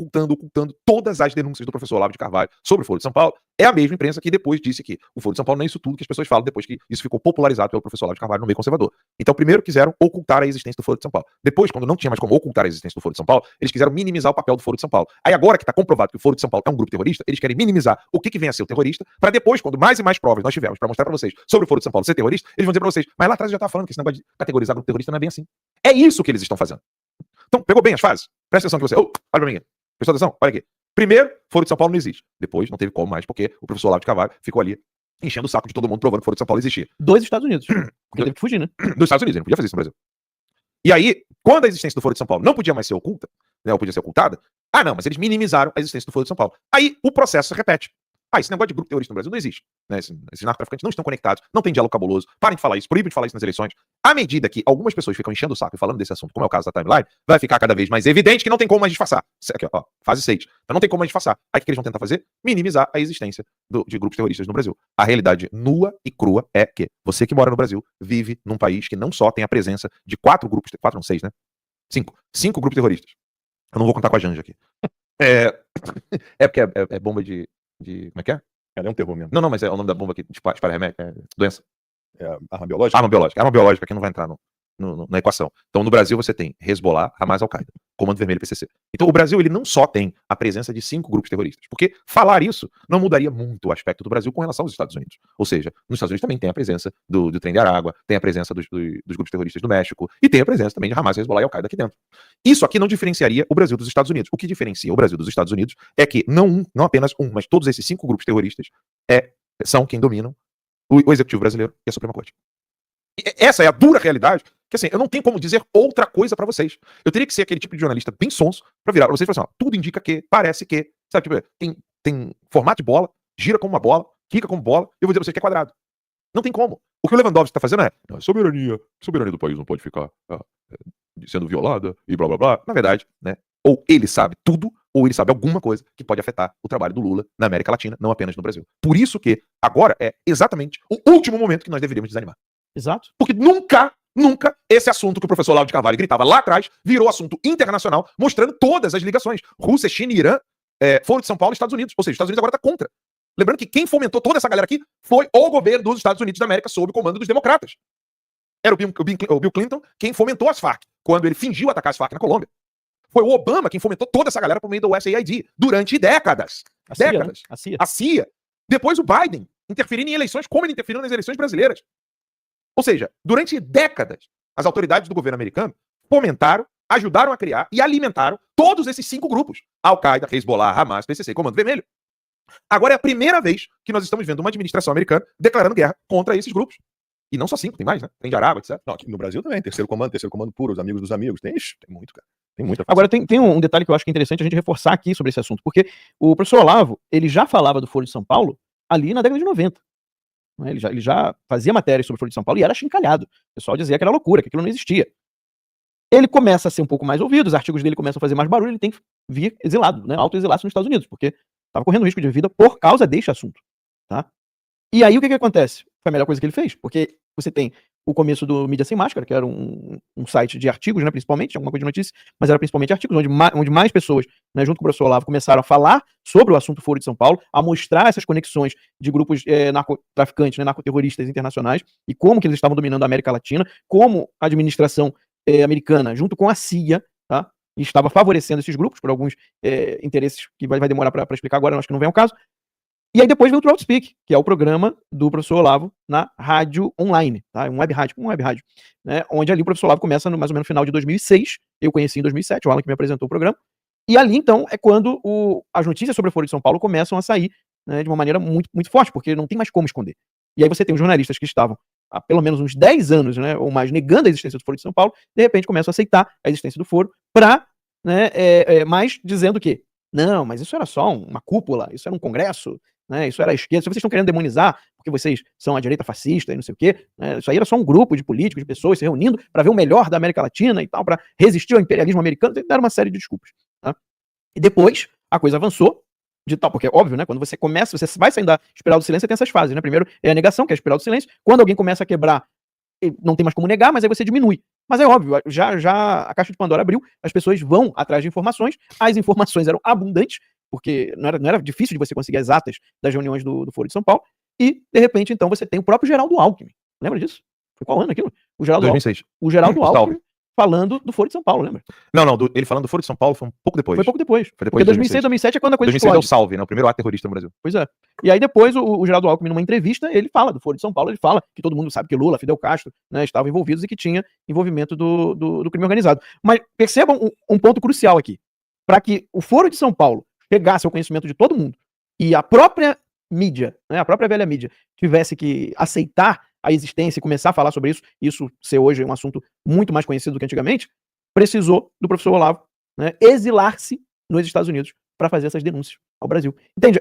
todas as denúncias do professor Olavo de Carvalho sobre o Foro de São Paulo, é a mesma imprensa que depois disse que o Foro de São Paulo não é isso tudo que as pessoas falam depois que isso ficou popularizado pelo professor Olavo de Carvalho no meio conservador. Então primeiro quiseram ocultar a existência do Foro de São Paulo. Depois, quando não tinha mais como ocultar a existência do Foro de São Paulo, eles quiseram minimizar o papel do Foro de São Paulo. Aí agora que está comprovado que o Foro de São Paulo é um grupo terrorista, eles querem minimizar o que vem a ser o terrorista, para depois, quando mais e mais provas nós tivermos para mostrar para vocês sobre o Foro de São Paulo ser terrorista, eles vão dizer para vocês, mas lá atrás eu já estava falando que esse negócio de categorizar grupo terrorista não é bem assim. É isso que eles estão fazendo. Então, pegou bem as fases? Presta atenção que você... olha pra mim. Prestou atenção? Olha aqui. Primeiro, Foro de São Paulo não existe. Depois, não teve como mais, porque o professor Olavo de Carvalho ficou ali enchendo o saco de todo mundo, provando que o Foro de São Paulo existia. Dos Estados Unidos. Porque teve que fugir, né? Dos Estados Unidos, ele não podia fazer isso no Brasil. E aí, quando a existência do Foro de São Paulo não podia mais ser oculta, né, ou podia ser ocultada, não, mas eles minimizaram a existência do Foro de São Paulo. Aí, o processo se repete. Esse negócio de grupo terrorista no Brasil não existe. Né? Esses narcotraficantes não estão conectados, não tem diálogo cabuloso. Parem de falar isso, proíbem de falar isso nas eleições. À medida que algumas pessoas ficam enchendo o saco e falando desse assunto, como é o caso da timeline, vai ficar cada vez mais evidente que não tem como mais disfarçar. Aqui, fase 6. Então não tem como mais disfarçar. Aí o que eles vão tentar fazer? Minimizar a existência de grupos terroristas no Brasil. A realidade nua e crua é que você que mora no Brasil vive num país que não só tem a presença de 4 grupos, 4 não, 6, né? 5 grupos terroristas. Eu não vou contar com a Janja aqui. Porque é bomba de... Como é que é? É um terror mesmo. Não, mas é o nome da bomba que dispara remédio, doença. Arma biológica? Arma biológica que não vai entrar na equação. Então no Brasil você tem Hezbollah, Hamas, Al-Qaeda, Comando Vermelho, PCC. Então o Brasil ele não só tem a presença de 5 grupos terroristas, porque falar isso não mudaria muito o aspecto do Brasil com relação aos Estados Unidos. Ou seja, nos Estados Unidos também tem a presença do Trem de Aragua, tem a presença dos grupos terroristas do México e tem a presença também de Hamas, Hezbollah e Al-Qaeda aqui dentro. Isso aqui não diferenciaria o Brasil dos Estados Unidos. O que diferencia o Brasil dos Estados Unidos é que não apenas mas todos esses 5 grupos terroristas são quem dominam o Executivo brasileiro e a Suprema Corte. E essa é a dura realidade, que assim, eu não tenho como dizer outra coisa pra vocês. Eu teria que ser aquele tipo de jornalista bem sonso pra virar pra vocês e falar assim, tudo indica que, parece que, sabe, tipo, tem formato de bola, gira como uma bola, quica como bola, e eu vou dizer pra vocês que é quadrado. Não tem como. O que o Lewandowski tá fazendo soberania do país não pode ficar sendo violada e blá blá blá. Na verdade, né, ou ele sabe tudo, ou ele sabe alguma coisa que pode afetar o trabalho do Lula na América Latina, não apenas no Brasil. Por isso que agora é exatamente o último momento que nós deveríamos desanimar. Exato. Porque nunca esse assunto que o professor Olavo de Carvalho gritava lá atrás virou assunto internacional, mostrando todas as ligações. Rússia, China e Irã, Foro de São Paulo e Estados Unidos. Ou seja, os Estados Unidos agora está contra. Lembrando que quem fomentou toda essa galera aqui foi o governo dos Estados Unidos da América sob o comando dos democratas. Era o Bill Clinton quem fomentou as Farc, quando ele fingiu atacar as Farc na Colômbia. Foi o Obama quem fomentou toda essa galera por meio do USAID durante décadas. Décadas. A CIA. Depois o Biden interferindo em eleições como ele interferiu nas eleições brasileiras. Ou seja, durante décadas, as autoridades do governo americano fomentaram, ajudaram a criar e alimentaram todos esses 5 grupos. Al-Qaeda, Hezbollah, Hamas, PCC, Comando Vermelho. Agora é a primeira vez que nós estamos vendo uma administração americana declarando guerra contra esses grupos. E não só 5, tem mais, né? Tem de Aragua, etc. Não, aqui no Brasil também, terceiro comando puro, os amigos dos amigos. Tem muito, cara. Tem muita. Agora tem um detalhe que eu acho que é interessante a gente reforçar aqui sobre esse assunto, porque o professor Olavo, ele já falava do Foro de São Paulo ali na década de 90. Ele já fazia matéria sobre o Foro de São Paulo e era chincalhado. O pessoal dizia que era loucura, que aquilo não existia. Ele começa a ser um pouco mais ouvido, os artigos dele começam a fazer mais barulho, ele tem que vir exilado, né? Autoexilado nos Estados Unidos, porque estava correndo risco de vida por causa deste assunto. Tá? E aí o que acontece? Foi a melhor coisa que ele fez, porque você tem o começo do Mídia Sem Máscara, que era um site de artigos, né, principalmente, alguma coisa de notícias, mas era principalmente artigos, onde mais pessoas, né, junto com o professor Olavo, começaram a falar sobre o assunto Foro de São Paulo, a mostrar essas conexões de grupos narcotraficantes, né, narcoterroristas internacionais, e como que eles estavam dominando a América Latina, como a administração americana, junto com a CIA, tá, estava favorecendo esses grupos, por alguns interesses que vai demorar para explicar agora, eu acho que não vem ao caso. E aí depois veio o Throat Speak, que é o programa do professor Olavo na rádio online, tá? Um web rádio, né? Onde ali o professor Olavo começa mais ou menos no final de 2006, eu conheci em 2007, o Alan que me apresentou o programa, e ali então é quando as notícias sobre o Foro de São Paulo começam a sair, né, de uma maneira muito, muito forte, porque não tem mais como esconder. E aí você tem os jornalistas que estavam há pelo menos uns 10 anos, né, ou mais, negando a existência do Foro de São Paulo, de repente começam a aceitar a existência do Foro, né, mais dizendo que não, mas isso era só uma cúpula, isso era um congresso, né, isso era a esquerda, se vocês estão querendo demonizar porque vocês são a direita fascista e não sei o quê, né, isso aí era só um grupo de políticos, de pessoas se reunindo para ver o melhor da América Latina e tal, para resistir ao imperialismo americano, deram uma série de desculpas. Tá? E depois a coisa avançou de tal, porque é óbvio, né, quando você começa, você vai saindo da espiral do silêncio, você tem essas fases, né, primeiro é a negação, que é a espiral do silêncio, quando alguém começa a quebrar, não tem mais como negar, mas aí você diminui. Mas é óbvio, já a caixa de Pandora abriu, as pessoas vão atrás de informações, as informações eram abundantes, porque não era difícil de você conseguir as atas das reuniões do Foro de São Paulo, e, de repente, então, você tem o próprio Geraldo Alckmin. Lembra disso? Foi qual ano aquilo? O Geraldo 2006. O Geraldo Alckmin falando do Foro de São Paulo, lembra? Não, ele falando do Foro de São Paulo foi um pouco depois. Foi pouco depois. Foi depois porque de 2006, 2007 é quando a coisa 2006 é o explode. Salve, né? O primeiro ato terrorista no Brasil. Pois é. E aí depois o Geraldo Alckmin, numa entrevista, ele fala do Foro de São Paulo, ele fala que todo mundo sabe que Lula, Fidel Castro, né, estavam envolvidos e que tinha envolvimento do crime organizado. Mas percebam um ponto crucial aqui. Para que o Foro de São Paulo chegasse ao conhecimento de todo mundo e a própria mídia, né, a própria velha mídia, tivesse que aceitar a existência e começar a falar sobre isso ser hoje um assunto muito mais conhecido do que antigamente, precisou do professor Olavo, né, exilar-se nos Estados Unidos para fazer essas denúncias ao Brasil. Entende?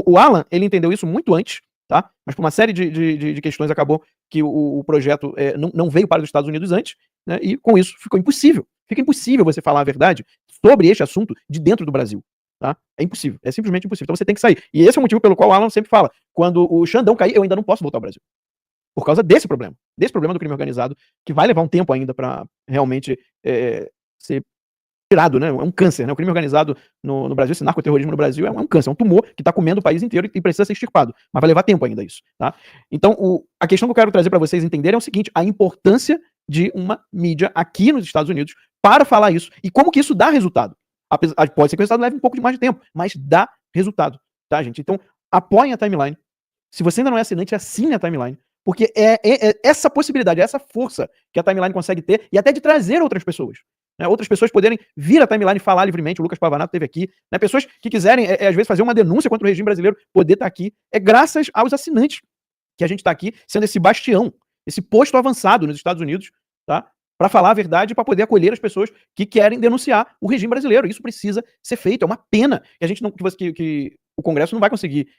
O Alan, ele entendeu isso muito antes, tá? Mas por uma série de questões acabou que o projeto não veio para os Estados Unidos antes, né, e com isso ficou impossível. Fica impossível você falar a verdade sobre este assunto de dentro do Brasil. Tá? É impossível, é simplesmente impossível. Então você tem que sair. E esse é o motivo pelo qual o Alan sempre fala: quando o Xandão cair, eu ainda não posso voltar ao Brasil. Por causa desse problema do crime organizado, que vai levar um tempo ainda para realmente ser tirado, né? É um câncer, né? O crime organizado no Brasil, esse narcoterrorismo no Brasil é um câncer, é um tumor que está comendo o país inteiro e precisa ser extirpado. Mas vai levar tempo ainda isso, tá? Então, a questão que eu quero trazer para vocês entenderem é o seguinte: a importância de uma mídia aqui nos Estados Unidos para falar isso e como que isso dá resultado. Pode ser que o resultado leve um pouco mais de tempo, mas dá resultado, tá, gente? Então, apoiem a Timeline. Se você ainda não é assinante, assine a Timeline, porque é essa possibilidade, é essa força que a Timeline consegue ter e até de trazer outras pessoas. Né? Outras pessoas poderem vir à Timeline e falar livremente. O Lucas Pavanato esteve aqui. Né? Pessoas que quiserem, às vezes, fazer uma denúncia contra o regime brasileiro, poder estar aqui. É graças aos assinantes que a gente está aqui, sendo esse bastião, esse posto avançado nos Estados Unidos, tá? Para falar a verdade, para poder acolher as pessoas que querem denunciar o regime brasileiro. Isso precisa ser feito. É uma pena que a gente não, que o Congresso não vai conseguir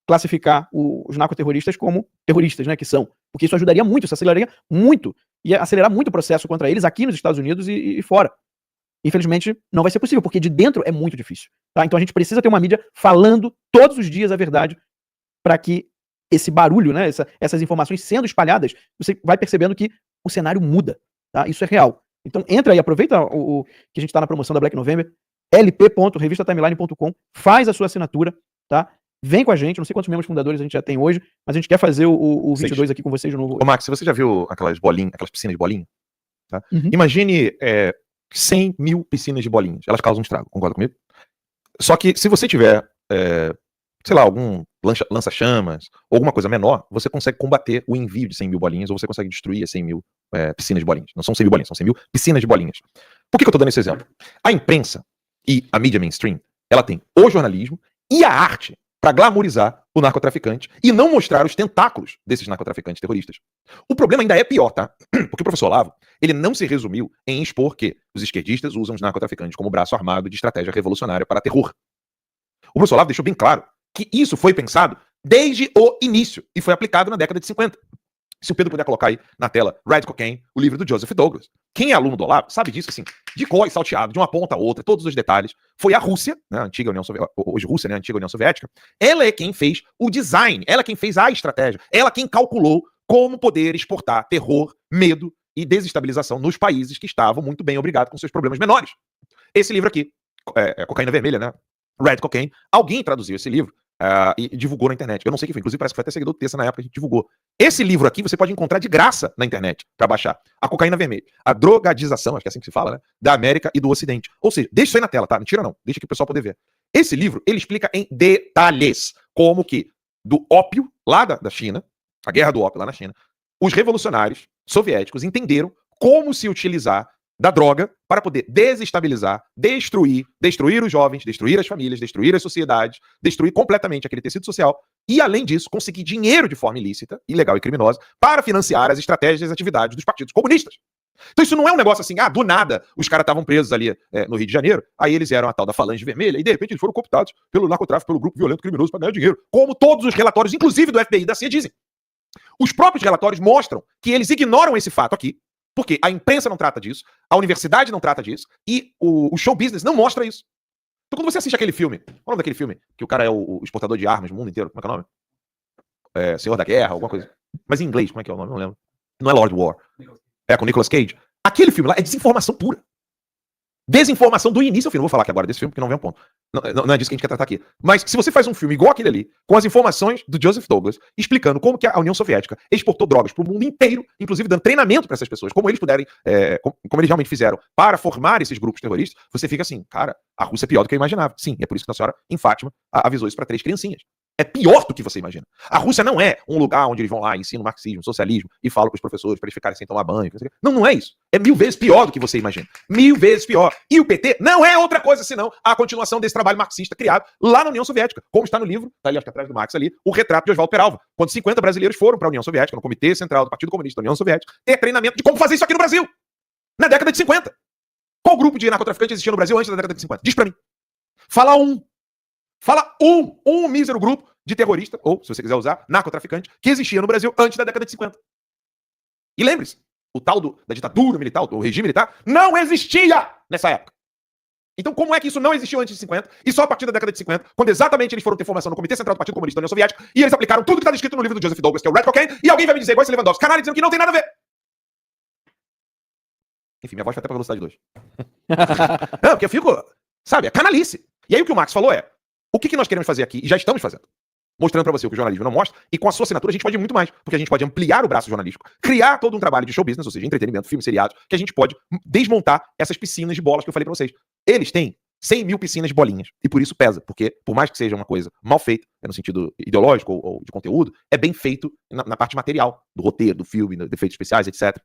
classificar os narcoterroristas como terroristas, né, que são. Porque isso ajudaria muito, isso aceleraria muito, ia acelerar muito o processo contra eles aqui nos Estados Unidos e fora. Infelizmente, não vai ser possível, porque de dentro é muito difícil. Tá? Então a gente precisa ter uma mídia falando todos os dias a verdade para que esse barulho, né, essas informações sendo espalhadas, você vai percebendo que o cenário muda. Tá? Isso é real. Então entra aí, aproveita que a gente está na promoção da Black November, lp.revistatimeline.com, faz a sua assinatura, tá? Vem com a gente, não sei quantos membros fundadores a gente já tem hoje, mas a gente quer fazer o 22 aqui com vocês de novo. Ô Max, você já viu aquelas bolinhas, aquelas piscinas de bolinha? Tá? Uhum. Imagine 100 mil piscinas de bolinhas, elas causam estrago, concorda comigo? Só que se você tiver, sei lá, algum lança-chamas, ou alguma coisa menor, você consegue combater o envio de 100 mil bolinhas, ou você consegue destruir as 100 mil piscinas de bolinhas. Não são 100 mil bolinhas, são 100 mil piscinas de bolinhas. Por que eu tô dando esse exemplo? A imprensa e a mídia mainstream, ela tem o jornalismo e a arte para glamorizar o narcotraficante e não mostrar os tentáculos desses narcotraficantes terroristas. O problema ainda é pior, tá? Porque o professor Olavo, ele não se resumiu em expor que os esquerdistas usam os narcotraficantes como braço armado de estratégia revolucionária para terror. O professor Olavo deixou bem claro que isso foi pensado desde o início e foi aplicado na década de 50. Se o Pedro puder colocar aí na tela Red Cocaine, o livro do Joseph Douglas. Quem é aluno do Olavo sabe disso, assim, de cor e salteado, de uma ponta a outra, todos os detalhes. Foi a Rússia, né, a antiga União Soviética, hoje Rússia, né, a antiga União Soviética. Ela é quem fez o design, ela é quem fez a estratégia, ela quem calculou como poder exportar terror, medo e desestabilização nos países que estavam muito bem obrigados com seus problemas menores. Esse livro aqui, Cocaína Vermelha, né, Red Cocaine, alguém traduziu esse livro e divulgou na internet. Eu não sei quem foi, inclusive parece que foi até seguidor do Terça na época que a gente divulgou. Esse livro aqui você pode encontrar de graça na internet para baixar. A Cocaína Vermelha, a drogadização, acho que é assim que se fala, né, da América e do Ocidente. Ou seja, deixa isso aí na tela, tá? Não tira não, deixa aqui o pessoal poder ver. Esse livro, ele explica em detalhes como que do ópio, lá da China, a guerra do ópio lá na China, os revolucionários soviéticos entenderam como se utilizar da droga para poder desestabilizar, destruir os jovens, destruir as famílias, destruir as sociedades, destruir completamente aquele tecido social e, além disso, conseguir dinheiro de forma ilícita, ilegal e criminosa para financiar as estratégias e as atividades dos partidos comunistas. Então isso não é um negócio assim, do nada os caras estavam presos ali no Rio de Janeiro, aí eles eram a tal da Falange Vermelha e de repente eles foram cooptados pelo narcotráfico, pelo grupo violento criminoso para ganhar dinheiro, como todos os relatórios, inclusive do FBI e da CIA, dizem. Os próprios relatórios mostram que eles ignoram esse fato aqui, porque a imprensa não trata disso, a universidade não trata disso, e o show business não mostra isso. Então quando você assiste aquele filme, qual é o nome daquele filme? Que o cara é o exportador de armas no mundo inteiro, como é que é o nome? Senhor da Guerra, alguma coisa. Mas em inglês, como é que é o nome? Não lembro. Não é Lord War. É com Nicolas Cage. Aquele filme lá é desinformação pura. Desinformação do início ao fim. Não vou falar aqui agora desse filme, porque não vem um ponto. Não é disso que a gente quer tratar aqui. Mas se você faz um filme igual aquele ali, com as informações do Joseph Douglas, explicando como que a União Soviética exportou drogas para o mundo inteiro, inclusive dando treinamento para essas pessoas, como eles puderem, como eles realmente fizeram, para formar esses grupos terroristas, você fica assim, cara, a Rússia é pior do que eu imaginava. Sim, é por isso que a senhora, em Fátima, avisou isso para 3 criancinhas. É pior do que você imagina. A Rússia não é um lugar onde eles vão lá, ensinam marxismo, socialismo e falam para os professores para eles ficarem sem tomar banho. Não é isso. É 1000 vezes pior do que você imagina. 1000 vezes pior. E o PT não é outra coisa senão a continuação desse trabalho marxista criado lá na União Soviética. Como está no livro, tá ali acho que atrás do Marx ali, o retrato de Oswaldo Peralva. Quando 50 brasileiros foram para a União Soviética, no Comitê Central do Partido Comunista da União Soviética, ter treinamento de como fazer isso aqui no Brasil. Na década de 50. Qual grupo de narcotraficantes existia no Brasil antes da década de 50? Diz para mim. Fala um mísero grupo de terrorista, ou, se você quiser usar, narcotraficante, que existia no Brasil antes da década de 50. E lembre-se, o tal da ditadura militar, o regime militar, não existia nessa época. Então, como é que isso não existiu antes de 50, e só a partir da década de 50, quando exatamente eles foram ter formação no Comitê Central do Partido Comunista da União Soviética, e eles aplicaram tudo que está descrito no livro do Joseph Douglas, que é o Red Cocaine, e alguém vai me dizer, igual esse Lewandowski, canalha, dizendo que não tem nada a ver. Enfim, minha voz foi até pra velocidade 2. Não, porque eu fico, sabe, é canalice. E aí o que o Marx falou é, o que nós queremos fazer aqui, e já estamos fazendo, mostrando pra você o que o jornalismo não mostra, e com a sua assinatura a gente pode ir muito mais, porque a gente pode ampliar o braço jornalístico, criar todo um trabalho de show business, ou seja, entretenimento, filmes, seriados, que a gente pode desmontar essas piscinas de bolas que eu falei pra vocês. Eles têm 100 mil piscinas de bolinhas, e por isso pesa, porque por mais que seja uma coisa mal feita, no sentido ideológico ou de conteúdo, é bem feito na parte material, do roteiro, do filme, de efeitos especiais, etc.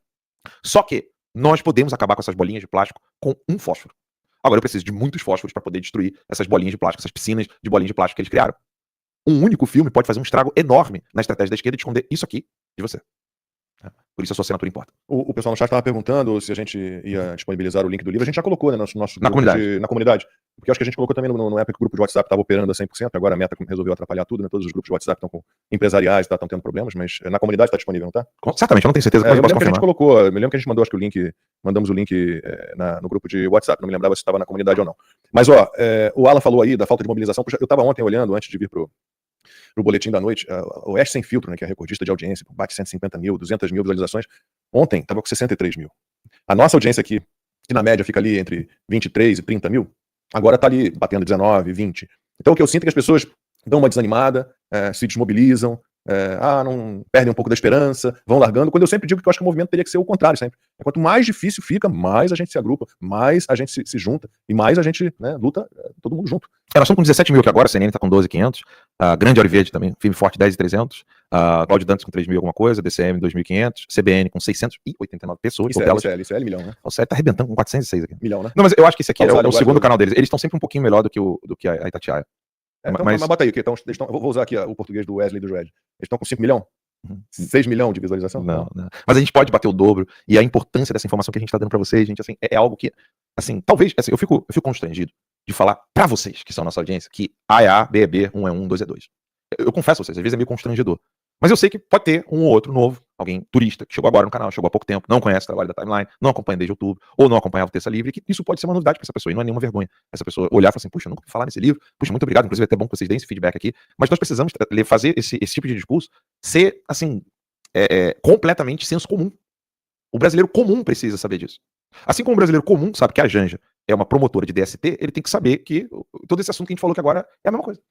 Só que nós podemos acabar com essas bolinhas de plástico com um fósforo. Agora eu preciso de muitos fósforos para poder destruir essas bolinhas de plástico, essas piscinas de bolinhas de plástico que eles criaram. Um único filme pode fazer um estrago enorme na estratégia da esquerda de esconder isso aqui de você. Por isso a sua assinatura importa. O pessoal no chat estava perguntando se a gente ia disponibilizar o link do livro. A gente já colocou, né, nosso na comunidade. Na comunidade. Porque eu acho que a gente colocou também na época que o grupo de WhatsApp estava operando a 100%. Agora a Meta resolveu atrapalhar tudo, né? Todos os grupos de WhatsApp estão com empresariais, estão tendo problemas, mas na comunidade está disponível, não tá? Certamente, eu não tenho certeza, mas eu posso confirmar. Que a gente colocou, me lembro que a gente mandou, acho que o link, mandamos o link no grupo de WhatsApp, não me lembrava se estava na comunidade ou não. Mas, ó, o Alan falou aí da falta de mobilização. Puxa, eu estava ontem olhando, antes de vir pro boletim da noite, o Oeste Sem Filtro, né, que é recordista de audiência, bate 150 mil, 200 mil visualizações. Ontem estava com 63 mil. A nossa audiência aqui, que na média fica ali entre 23 e 30 mil, agora está ali batendo 19, 20. Então o que eu sinto é que as pessoas dão uma desanimada, se desmobilizam, não perdem um pouco da esperança, vão largando, quando eu sempre digo que eu acho que o movimento teria que ser o contrário sempre. Quanto mais difícil fica, mais a gente se agrupa, mais a gente se junta, e mais a gente, né, luta todo mundo junto. Nós estamos com 17 mil aqui agora, a CNN está com 12.500, a Grande Ouro Verde também, Firme Forte 10.300, a Cláudio Dantas com 3 mil alguma coisa, DCM 2.500, CBN com 689 pessoas. ICL, milhão, né? O CL tá arrebentando com 406 aqui. Milhão, né? Não, mas eu acho que esse aqui é o segundo canal deles. Eles estão sempre um pouquinho melhor do que a Itatiaia. Mas bota aí, vou usar aqui o português do Wesley e do Red. Eles estão com 5 milhões? 6 milhões de visualização? Não. Mas a gente pode bater o dobro, e a importância dessa informação que a gente tá dando pra vocês, gente, assim, é algo que, assim, talvez, assim, eu fico constrangido de falar pra vocês, que são nossa audiência, que A é A, B é B, 1 é 1, 2 é 2. Eu confesso a vocês, às vezes é meio constrangedor. Mas eu sei que pode ter um ou outro novo, alguém turista, que chegou agora no canal, chegou há pouco tempo, não conhece o trabalho da Timeline, não acompanha desde outubro, ou não acompanhava o Terça Livre, que isso pode ser uma novidade para essa pessoa, e não é nenhuma vergonha. Essa pessoa olhar e falar assim, puxa, eu nunca ouvi falar nesse livro, puxa, muito obrigado, inclusive é até bom que vocês deem esse feedback aqui, mas nós precisamos fazer esse tipo de discurso ser, assim, completamente senso comum. O brasileiro comum precisa saber disso. Assim como o brasileiro comum sabe que a Janja é uma promotora de DST, ele tem que saber que todo esse assunto que a gente falou aqui agora é a mesma coisa.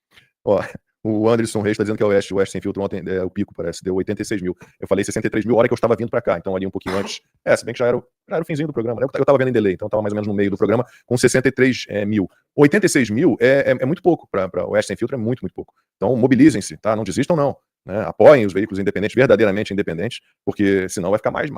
Ó, O Anderson Reis está dizendo que é o Oeste Sem Filtro ontem, o pico parece, deu 86 mil. Eu falei 63 mil, hora que eu estava vindo para cá, então ali um pouquinho antes. Se bem que já era o finzinho do programa, né? Eu estava vendo em delay, então estava mais ou menos no meio do programa, com 63 mil. 86 mil é muito pouco, para o Oeste Sem Filtro é muito, muito pouco. Então mobilizem-se, tá? Não desistam não. Né? Apoiem os veículos independentes, verdadeiramente independentes, porque senão vai ficar mais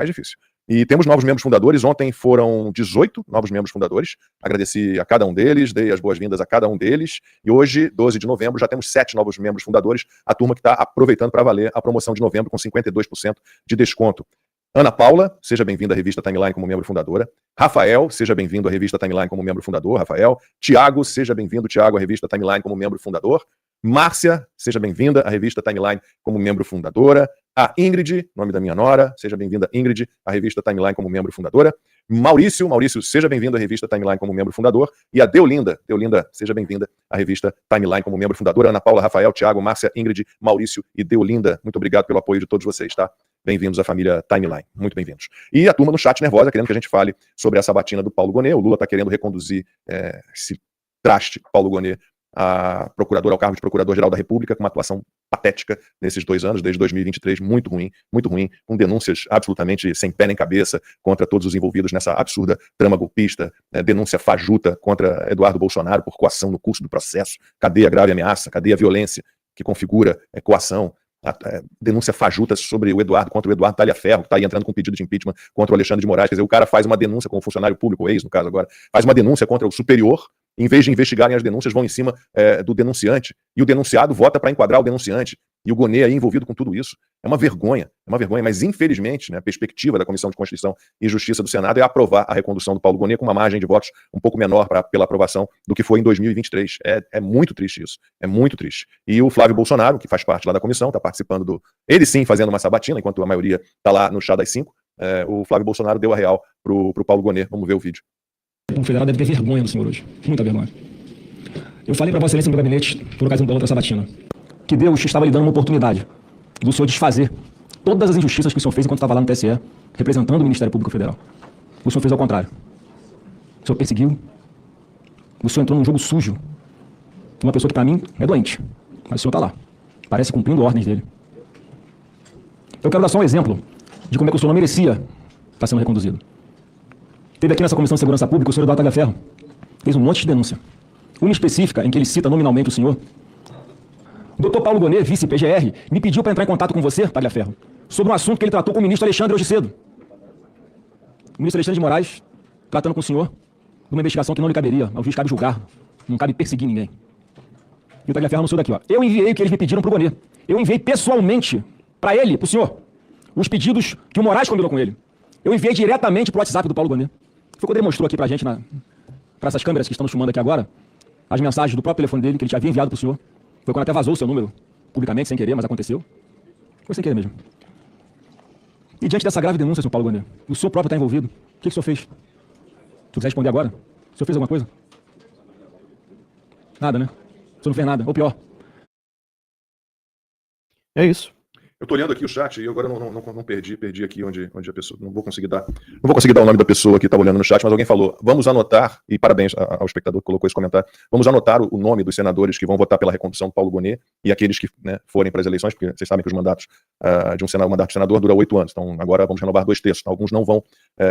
difícil. E temos novos membros fundadores. Ontem foram 18 novos membros fundadores. Agradeci a cada um deles, dei as boas-vindas a cada um deles. E hoje, 12 de novembro, já temos 7 novos membros fundadores. A turma que está aproveitando para valer a promoção de novembro com 52% de desconto. Ana Paula, seja bem-vinda à revista Timeline como membro fundadora. Rafael, seja bem-vindo à revista Timeline como membro fundador. Rafael. Tiago, seja bem-vindo, Tiago, à revista Timeline como membro fundador. Márcia, seja bem-vinda à revista Timeline como membro fundadora. A Ingrid, nome da minha nora, seja bem-vinda, Ingrid, à revista Timeline como membro fundadora. Maurício, seja bem-vindo à revista Timeline como membro fundador. E a Deolinda, seja bem-vinda à revista Timeline como membro fundadora. Ana Paula, Rafael, Thiago, Márcia, Ingrid, Maurício e Deolinda, muito obrigado pelo apoio de todos vocês, tá? Bem-vindos à família Timeline, muito bem-vindos. E a turma no chat nervosa, querendo que a gente fale sobre a sabatina do Paulo Gonet. O Lula está querendo reconduzir esse traste, Paulo Gonet, ao cargo de Procurador-Geral da República, com uma atuação patética nesses 2 anos, desde 2023, muito ruim, com denúncias absolutamente sem pé nem cabeça contra todos os envolvidos nessa absurda trama golpista, denúncia fajuta contra Eduardo Bolsonaro por coação no curso do processo, cadeia grave ameaça, cadeia violência, que configura coação, denúncia fajuta sobre o Eduardo, contra o Eduardo Talhaferro, que está aí entrando com pedido de impeachment contra o Alexandre de Moraes. Quer dizer, o cara faz uma denúncia como funcionário público, o ex, no caso agora, faz uma denúncia contra o superior. Em vez de investigarem as denúncias, vão em cima do denunciante. E o denunciado vota para enquadrar o denunciante. E o Gonet aí envolvido com tudo isso. É uma vergonha, mas infelizmente, né, a perspectiva da Comissão de Constituição e Justiça do Senado é aprovar a recondução do Paulo Gonet com uma margem de votos um pouco menor pela aprovação do que foi em 2023. É muito triste isso, é muito triste. E o Flávio Bolsonaro, que faz parte lá da comissão, está participando ele sim fazendo uma sabatina, enquanto a maioria está lá no chá das 5, o Flávio Bolsonaro deu a real pro Paulo Gonet. Vamos ver o vídeo. O federal deve ter vergonha do senhor hoje. Muita vergonha. Eu falei para Vossa Excelência no gabinete, por ocasião da outra sabatina, que Deus estava lhe dando uma oportunidade do senhor desfazer todas as injustiças que o senhor fez enquanto estava lá no TSE, representando o Ministério Público Federal. O senhor fez ao contrário. O senhor perseguiu. O senhor entrou num jogo sujo. Uma pessoa que, para mim, é doente. Mas o senhor está lá. Parece cumprindo ordens dele. Eu quero dar só um exemplo de como é que o senhor não merecia estar sendo reconduzido. Teve aqui nessa Comissão de Segurança Pública o senhor Eduardo Talhaferro. Fez um monte de denúncia. Uma específica em que ele cita nominalmente o senhor. O Dr. Paulo Gonet, vice-PGR, me pediu para entrar em contato com você, Talhaferro, sobre um assunto que ele tratou com o ministro Alexandre hoje cedo. O ministro Alexandre de Moraes, tratando com o senhor de uma investigação que não lhe caberia. Ao juiz cabe julgar, não cabe perseguir ninguém. E o Talhaferro anunciou daqui, ó. Eu enviei o que eles me pediram pro Gonet. Eu enviei pessoalmente para ele, pro senhor, os pedidos que o Moraes combinou com ele. Eu enviei diretamente pro WhatsApp do Paulo Gonet. Foi quando ele mostrou aqui pra gente, para essas câmeras que estamos filmando aqui agora, as mensagens do próprio telefone dele, que ele já havia enviado pro senhor. Foi quando até vazou o seu número, publicamente, sem querer, mas aconteceu. Foi sem querer mesmo. E diante dessa grave denúncia, senhor Paulo Gonet, o senhor próprio está envolvido. O que o senhor fez? Se o quiser responder agora, o senhor fez alguma coisa? Nada, né? O senhor não fez nada, ou pior. É isso. Eu tô olhando aqui o chat e agora não perdi aqui onde a pessoa, não vou conseguir dar o nome da pessoa que estava olhando no chat, mas alguém falou, vamos anotar, e parabéns ao espectador que colocou esse comentário, vamos anotar o nome dos senadores que vão votar pela recondução do Paulo Gonet e aqueles que, né, forem para as eleições, porque vocês sabem que os mandatos um mandato de senador dura 8 anos, então agora vamos renovar 2/3, alguns não vão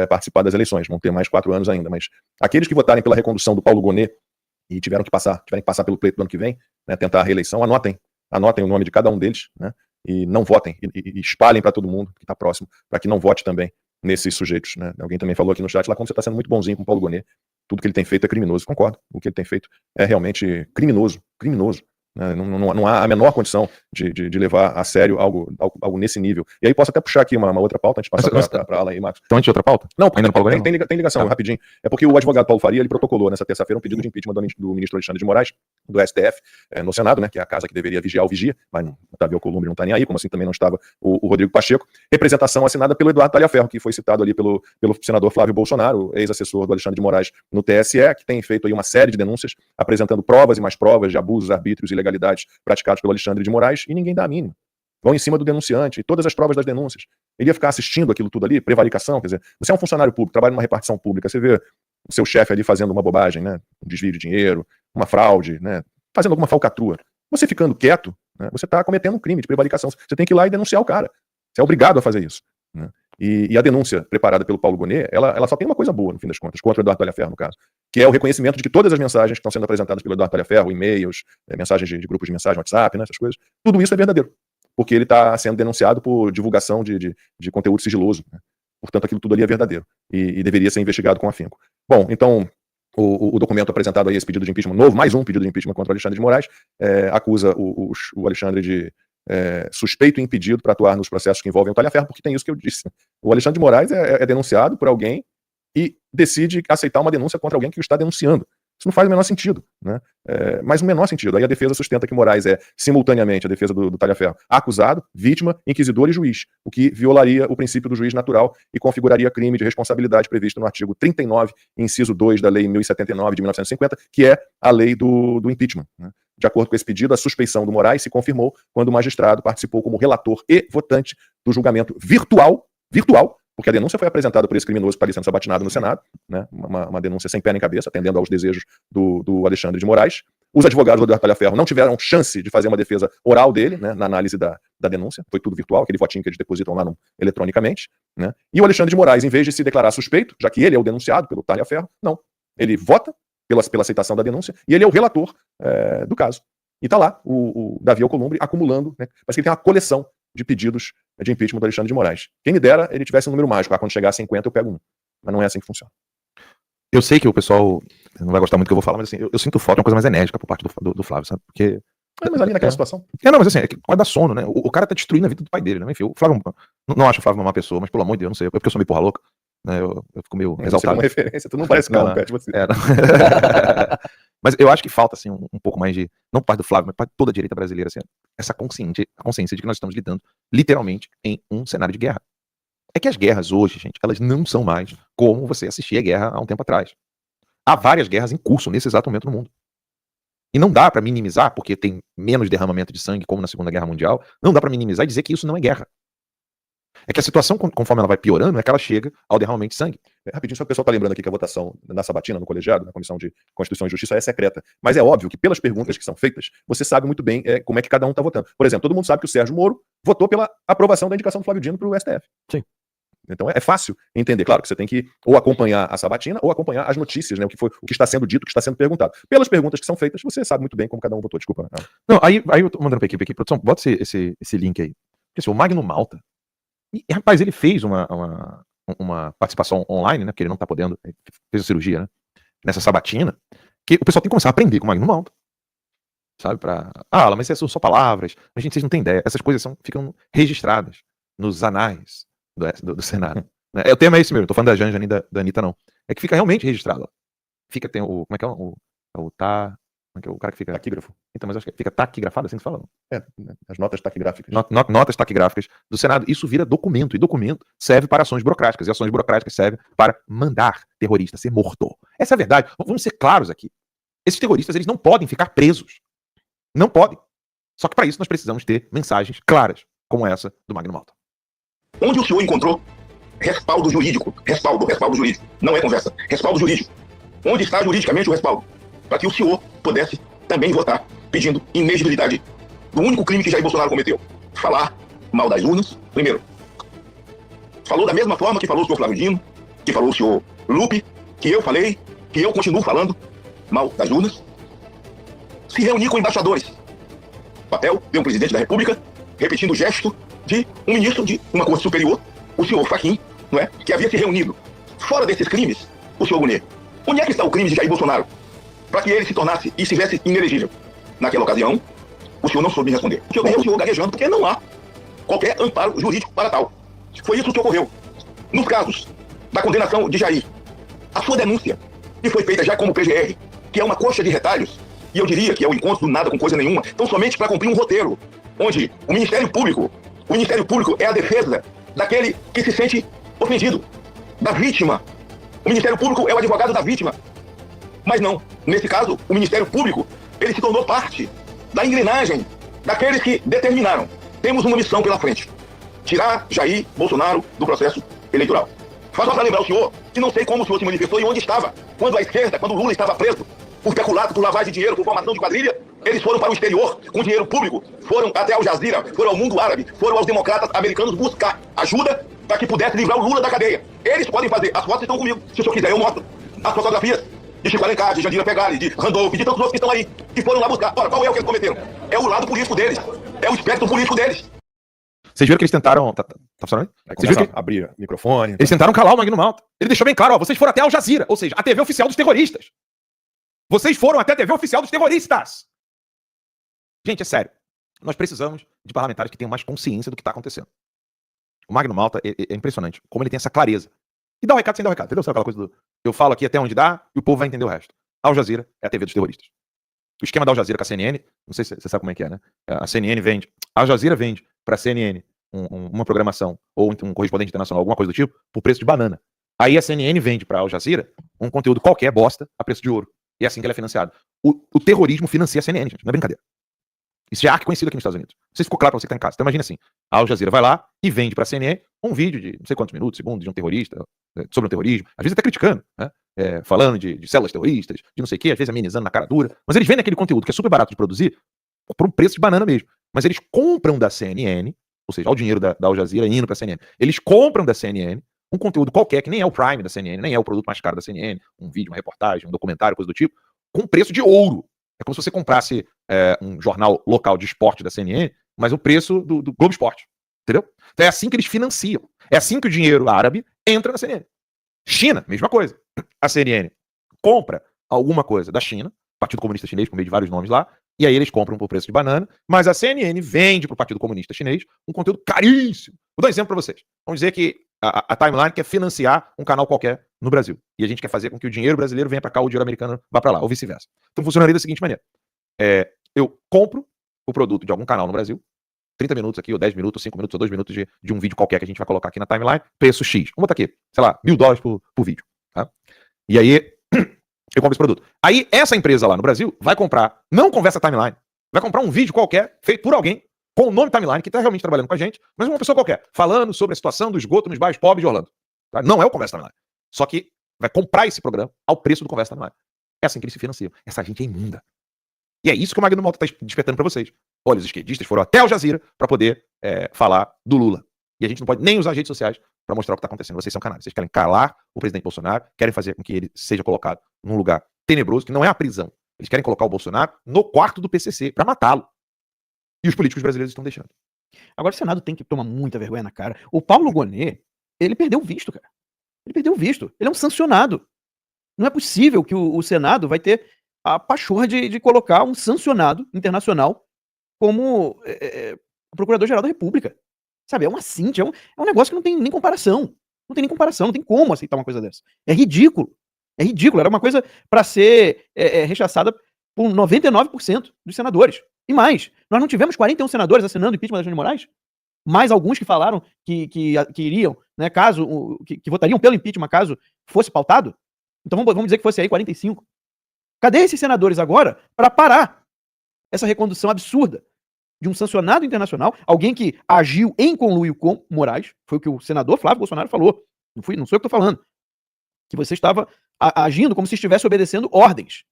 participar das eleições, vão ter mais 4 anos ainda, mas aqueles que votarem pela recondução do Paulo Gonet e tiverem que passar pelo pleito do ano que vem, né, tentar a reeleição, anotem o nome de cada um deles, né? E não votem, e espalhem para todo mundo que está próximo, para que não vote também nesses sujeitos, né? Alguém também falou aqui no chat, lá como você está sendo muito bonzinho com o Paulo Gonet, tudo que ele tem feito é criminoso. Concordo, o que ele tem feito é realmente criminoso, né? Não há a menor condição de levar a sério algo nesse nível. E aí posso até puxar aqui uma outra pauta, antes de passar para a ala aí, Marcos. Então, antes de outra pauta? Não, ainda no Paulo Gonet? Tem ligação, rapidinho. É porque o advogado Paulo Faria, ele protocolou nessa terça-feira um pedido de impeachment do ministro Alexandre de Moraes, do STF, no Senado, né, que é a casa que deveria vigiar o vigia, mas o Davi Alcolumbre não está nem aí, como assim também não estava o Rodrigo Pacheco. Representação assinada pelo Eduardo Talhaferro, que foi citado ali pelo senador Flávio Bolsonaro, ex-assessor do Alexandre de Moraes no TSE, que tem feito aí uma série de denúncias, apresentando provas e mais provas de abusos, arbítrios e ilegalidades praticados pelo Alexandre de Moraes, e ninguém dá a mínima. Vão em cima do denunciante, e todas as provas das denúncias. Ele ia ficar assistindo aquilo tudo ali, prevaricação, quer dizer, você é um funcionário público, trabalha numa repartição pública, você vê o seu chefe ali fazendo uma bobagem, né, um desvio de dinheiro, uma fraude, né, fazendo alguma falcatrua. Você ficando quieto, né, você está cometendo um crime de prevaricação. Você tem que ir lá e denunciar o cara. Você é obrigado a fazer isso. Né? E a denúncia preparada pelo Paulo Gonet, ela só tem uma coisa boa, no fim das contas, contra o Eduardo Talhaferro, no caso, que é o reconhecimento de que todas as mensagens que estão sendo apresentadas pelo Eduardo Talhaferro, e-mails, mensagens de grupos de mensagem, WhatsApp, né, essas coisas, tudo isso é verdadeiro. Porque ele está sendo denunciado por divulgação de conteúdo sigiloso. Né? Portanto, aquilo tudo ali é verdadeiro. E deveria ser investigado com afinco. Bom, então, o documento apresentado aí, esse pedido de impeachment novo, mais um pedido de impeachment contra o Alexandre de Moraes, acusa o Alexandre de suspeito e impedido para atuar nos processos que envolvem o Talhaferro, porque tem isso que eu disse. O Alexandre de Moraes é denunciado por alguém e decide aceitar uma denúncia contra alguém que o está denunciando. Isso não faz o menor sentido, né? Mas o menor sentido. Aí a defesa sustenta que Moraes é, simultaneamente, a defesa do Talhaferro, acusado, vítima, inquisidor e juiz, o que violaria o princípio do juiz natural e configuraria crime de responsabilidade previsto no artigo 39, inciso 2 da Lei 1079 de 1950, que é a lei do impeachment. Né? De acordo com esse pedido, a suspeição do Moraes se confirmou quando o magistrado participou como relator e votante do julgamento virtual, porque a denúncia foi apresentada por esse criminoso que está ali sendo sabatinado no Senado, né? Uma denúncia sem pé nem cabeça, atendendo aos desejos do Alexandre de Moraes. Os advogados do Eduardo Talhaferro não tiveram chance de fazer uma defesa oral dele, né, na análise da denúncia, foi tudo virtual, aquele votinho que eles depositam lá eletronicamente. Né? E o Alexandre de Moraes, em vez de se declarar suspeito, já que ele é o denunciado pelo Talhaferro, não, ele vota pela aceitação da denúncia e ele é o relator do caso. E está lá o Davi Alcolumbre acumulando, né, parece que ele tem uma coleção de pedidos de impeachment do Alexandre de Moraes. Quem me dera ele tivesse um número mágico, quando chegar a 50 eu pego um. Mas não é assim que funciona. Eu sei que o pessoal não vai gostar muito do que eu vou falar, mas assim, eu sinto falta de uma coisa mais enérgica por parte do Flávio, sabe? Porque... mas ali naquela situação... não, mas assim, pode dar sono, né? O cara tá destruindo a vida do pai dele, né? Enfim, o Flávio, não acho o Flávio uma má pessoa, mas pelo amor de Deus, não sei, é porque eu sou meio porra louca, né? Eu fico meio exaltado. Uma referência, tu não parece calmo, Pet, você. Mas eu acho que falta, assim, um pouco mais de, não por parte do Flávio, mas por parte de toda a direita brasileira, assim, essa consciência de que nós estamos lidando, literalmente, em um cenário de guerra. É que as guerras hoje, gente, elas não são mais como você assistia a guerra há um tempo atrás. Há várias guerras em curso nesse exato momento no mundo. E não dá pra minimizar, porque tem menos derramamento de sangue, como na Segunda Guerra Mundial, não dá pra minimizar e dizer que isso não é guerra. É que a situação, conforme ela vai piorando, é que ela chega ao derramamento de sangue. Rapidinho, só que o pessoal tá lembrando aqui que a votação na sabatina, no colegiado, na Comissão de Constituição e Justiça, é secreta. Mas é óbvio que, pelas perguntas que são feitas, você sabe muito bem como é que cada um tá votando. Por exemplo, todo mundo sabe que o Sérgio Moro votou pela aprovação da indicação do Flávio Dino pro STF. Sim. Então é fácil entender. Claro que você tem que ou acompanhar a sabatina ou acompanhar as notícias, né? O que está sendo dito, o que está sendo perguntado. Pelas perguntas que são feitas, você sabe muito bem como cada um votou. Desculpa. Não, aí eu tô mandando pra equipe aqui, produção, bota esse link aí. Porque assim, o Magno Malta, e rapaz, ele fez uma participação online, né? Porque ele não tá podendo, fez a cirurgia, né? Nessa sabatina, que o pessoal tem que começar a aprender com o Magno Malta. Sabe? Mas essas são só palavras. Mas, gente, vocês não têm ideia. Essas coisas ficam registradas nos anais do Senado. Né? O tema é esse mesmo, não tô falando da Janja nem da Anitta, não. É que fica realmente registrado. Tem o. Como é que é? Como é que é o cara que fica. Taquígrafo. Então, mas acho que fica taquigrafado, assim que se fala. As notas taquigráficas. Notas taquigráficas do Senado. Isso vira documento. E documento serve para ações burocráticas. E ações burocráticas servem para mandar terrorista ser morto. Essa é a verdade. Vamos ser claros aqui. Esses terroristas, eles não podem ficar presos. Não podem. Só que para isso nós precisamos ter mensagens claras, como essa do Magno Malta. Onde o senhor encontrou respaldo jurídico? Respaldo jurídico. Não é conversa. Respaldo jurídico. Onde está juridicamente o respaldo? Para que o senhor pudesse também votar pedindo inexigibilidade do único crime que Jair Bolsonaro cometeu. Falar mal das urnas, primeiro. Falou da mesma forma que falou o senhor Flávio Dino, que falou o senhor Lupe, que eu falei, que eu continuo falando mal das urnas. Se reunir com embaixadores. Papel de um presidente da República, repetindo o gesto de um ministro de uma corte superior, o senhor Fachin, não é? Que havia se reunido. Fora desses crimes, o senhor Gonet, onde é que está o crime de Jair Bolsonaro? Para que ele se tornasse e estivesse inelegível. Naquela ocasião, o senhor não soube me responder. O senhor ganhou o senhor gaguejando, porque não há qualquer amparo jurídico para tal. Foi isso que ocorreu. Nos casos da condenação de Jair, a sua denúncia, que foi feita já como PGR, que é uma coxa de retalhos, e eu diria que é o encontro do nada com coisa nenhuma, então somente para cumprir um roteiro, onde o Ministério Público é a defesa daquele que se sente ofendido, da vítima. O Ministério Público é o advogado da vítima. Mas não, nesse caso, o Ministério Público, ele se tornou parte da engrenagem daqueles que determinaram. Temos uma missão pela frente: tirar Jair Bolsonaro do processo eleitoral. Faz só para lembrar o senhor que não sei como o senhor se manifestou e onde estava quando a esquerda, quando o Lula estava preso por peculato, por lavagem de dinheiro, por formação de quadrilha, Eles foram para o exterior com dinheiro público, foram até Al Jazeera, foram ao mundo árabe, foram aos democratas americanos buscar ajuda para que pudesse livrar o Lula da cadeia. Eles podem fazer. As fotos estão comigo. Se o senhor quiser, eu mostro as fotografias de Chico Alencar, de Jandira Fegali, de Randolph, de tantos outros que estão aí, que foram lá buscar. Ora, qual é o que eles cometeram? É o lado político deles. É o espectro político deles. Vocês viram que eles tentaram... Tá funcionando? Aí Vocês viram começa a abrir microfone. Eles tentaram calar o Magno Malta. Ele deixou bem claro, ó, vocês foram até Al Jazeera, ou seja, a TV oficial dos terroristas. Vocês foram até a TV oficial dos terroristas. Gente, é sério. Nós precisamos de parlamentares que tenham mais consciência do que está acontecendo. O Magno Malta é impressionante, como ele tem essa clareza. E dá o recado sem dar o recado, entendeu? Sabe aquela coisa do... Eu falo aqui até onde dá e o povo vai entender o resto. Al Jazeera é a TV dos terroristas. O esquema da Al Jazeera com a CNN, não sei se você sabe como é que é, né? A CNN vende... A Al Jazeera vende para a CNN uma programação ou um correspondente internacional, alguma coisa do tipo, por preço de banana. Aí a CNN vende para a Al Jazeera um conteúdo qualquer, bosta, a preço de ouro. E é assim que ele é financiado. O terrorismo financia a CNN, gente, não é brincadeira. Isso já é arquiconhecido aqui nos Estados Unidos. Não sei se ficou claro pra você que tá em casa. Então imagina assim, a Al Jazeera vai lá e vende pra CNN um vídeo de não sei quantos minutos, segundos, de um terrorista, sobre um terrorismo, às vezes até criticando, né? Falando de células terroristas, de não sei o quê, às vezes amenizando na cara dura. Mas eles vendem aquele conteúdo que é super barato de produzir por um preço de banana mesmo. Mas eles compram da CNN, ou seja, o dinheiro da Al Jazeera indo pra CNN. Eles compram da CNN um conteúdo qualquer, que nem é o Prime da CNN, nem é o produto mais caro da CNN, um vídeo, uma reportagem, um documentário, coisa do tipo, com preço de ouro. É como se você comprasse um jornal local de esporte da CNN, mas o preço do Globo Esporte. Entendeu? Então é assim que eles financiam. É assim que o dinheiro árabe entra na CNN. China, mesma coisa. A CNN compra alguma coisa da China, Partido Comunista Chinês, por meio de vários nomes lá, e aí eles compram por preço de banana, mas a CNN vende para o Partido Comunista Chinês um conteúdo caríssimo. Vou dar um exemplo para vocês. Vamos dizer que a Timeline quer financiar um canal qualquer no Brasil. E a gente quer fazer com que o dinheiro brasileiro venha para cá, o dinheiro americano vá para lá, ou vice-versa. Então funcionaria da seguinte maneira. Eu compro o produto de algum canal no Brasil, 30 minutos aqui, ou 10 minutos, ou 5 minutos, ou 2 minutos de um vídeo qualquer que a gente vai colocar aqui na Timeline, preço X. Vamos botar aqui, sei lá, $1.000 por vídeo. Tá? E aí, eu compro esse produto. Aí, essa empresa lá no Brasil vai comprar, não Conversa Timeline, vai comprar um vídeo qualquer, feito por alguém, com o nome Timeline, que está realmente trabalhando com a gente, mas uma pessoa qualquer, falando sobre a situação do esgoto nos bairros pobres de Orlando. Tá? Não é o Conversa Timeline. Só que vai comprar esse programa ao preço do Conversa Timeline. É assim que eles se financiam. Essa gente é imunda. E é isso que o Magno Malta está despertando para vocês. Olha, os esquerdistas foram até Al Jazeera para poder falar do Lula. E a gente não pode nem usar as redes sociais para mostrar o que está acontecendo. Vocês são canais. Vocês querem calar o presidente Bolsonaro, querem fazer com que ele seja colocado num lugar tenebroso, que não é a prisão. Eles querem colocar o Bolsonaro no quarto do PCC para matá-lo. E os políticos brasileiros estão deixando. Agora o Senado tem que tomar muita vergonha na cara. O Paulo Gonet, ele perdeu o visto, cara. Ele perdeu o visto. Ele é um sancionado. Não é possível que o Senado vai ter a pachorra de colocar um sancionado internacional como Procurador-Geral da República. Sabe, é uma cinta, é um negócio que não tem nem comparação. Não tem nem comparação, não tem como aceitar uma coisa dessa. É ridículo. É ridículo. Era uma coisa para ser rechaçada por 99% dos senadores. E mais, nós não tivemos 41 senadores assinando o impeachment da Alexandre de Moraes? Mais alguns que falaram que iriam, né, caso, que votariam pelo impeachment caso fosse pautado? Então vamos dizer que fosse aí 45. Cadê esses senadores agora para parar essa recondução absurda de um sancionado internacional, alguém que agiu em conluio com Moraes? Foi o que o senador Flávio Bolsonaro falou. Não sou eu que estou falando. Que você estava agindo como se estivesse obedecendo ordens.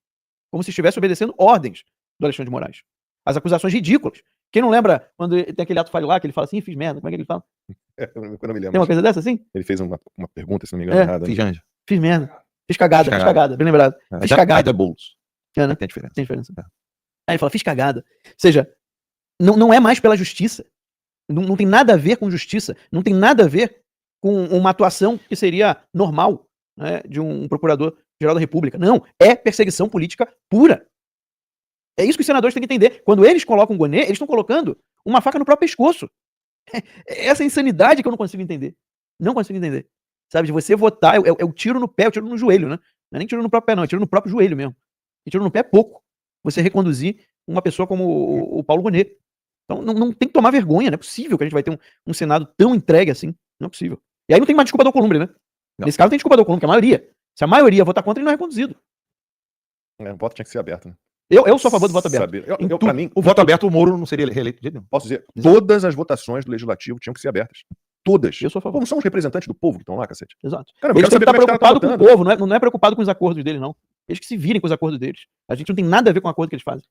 Como se estivesse obedecendo ordens do Alexandre de Moraes. As acusações ridículas. Quem não lembra quando tem aquele ato falho lá que ele fala assim, fiz merda, como é que ele fala? Eu não me lembro. Tem uma coisa dessa assim? Ele fez uma pergunta, se não me engano, errada. Fiz merda. Fiz cagada, bem lembrado. Fiz cagada. Boulos. Né? Tem diferença. Tem diferença. Aí ele fala, fiz cagada. Ou seja, não é mais pela justiça. Não tem nada a ver com justiça. Não tem nada a ver com uma atuação que seria normal, né, de um procurador-geral da República. Não, é perseguição política pura. É isso que os senadores têm que entender. Quando eles colocam o Gonet, eles estão colocando uma faca no próprio pescoço. Essa insanidade que eu não consigo entender. Não consigo entender. Sabe, de você votar, é o tiro no pé, o tiro no joelho, né? Não é nem tiro no próprio pé, não, é tiro no próprio joelho mesmo. E tiro no pé é pouco. Você reconduzir uma pessoa como o Paulo Gonet. Então não tem que tomar vergonha, não é possível que a gente vai ter um Senado tão entregue assim. Não é possível. E aí não tem mais desculpa do Alcolumbre, né? Não. Nesse caso não tem desculpa do Alcolumbre, que é a maioria. Se a maioria votar contra, ele não é reconduzido. O voto tinha que ser aberto, né? Eu sou a favor do voto aberto. Pra mim, o voto aberto, o Moro não seria reeleito de jeito nenhum. Posso dizer, todas as votações do Legislativo tinham que ser abertas. Todas. Eu sou a favor. Como são os representantes do povo que estão lá, cacete? Exato. Caramba, eles têm que estar preocupados com o votando. povo, não é preocupado com os acordos deles, não. Eles que se virem com os acordos deles. A gente não tem nada a ver com o acordo que eles fazem.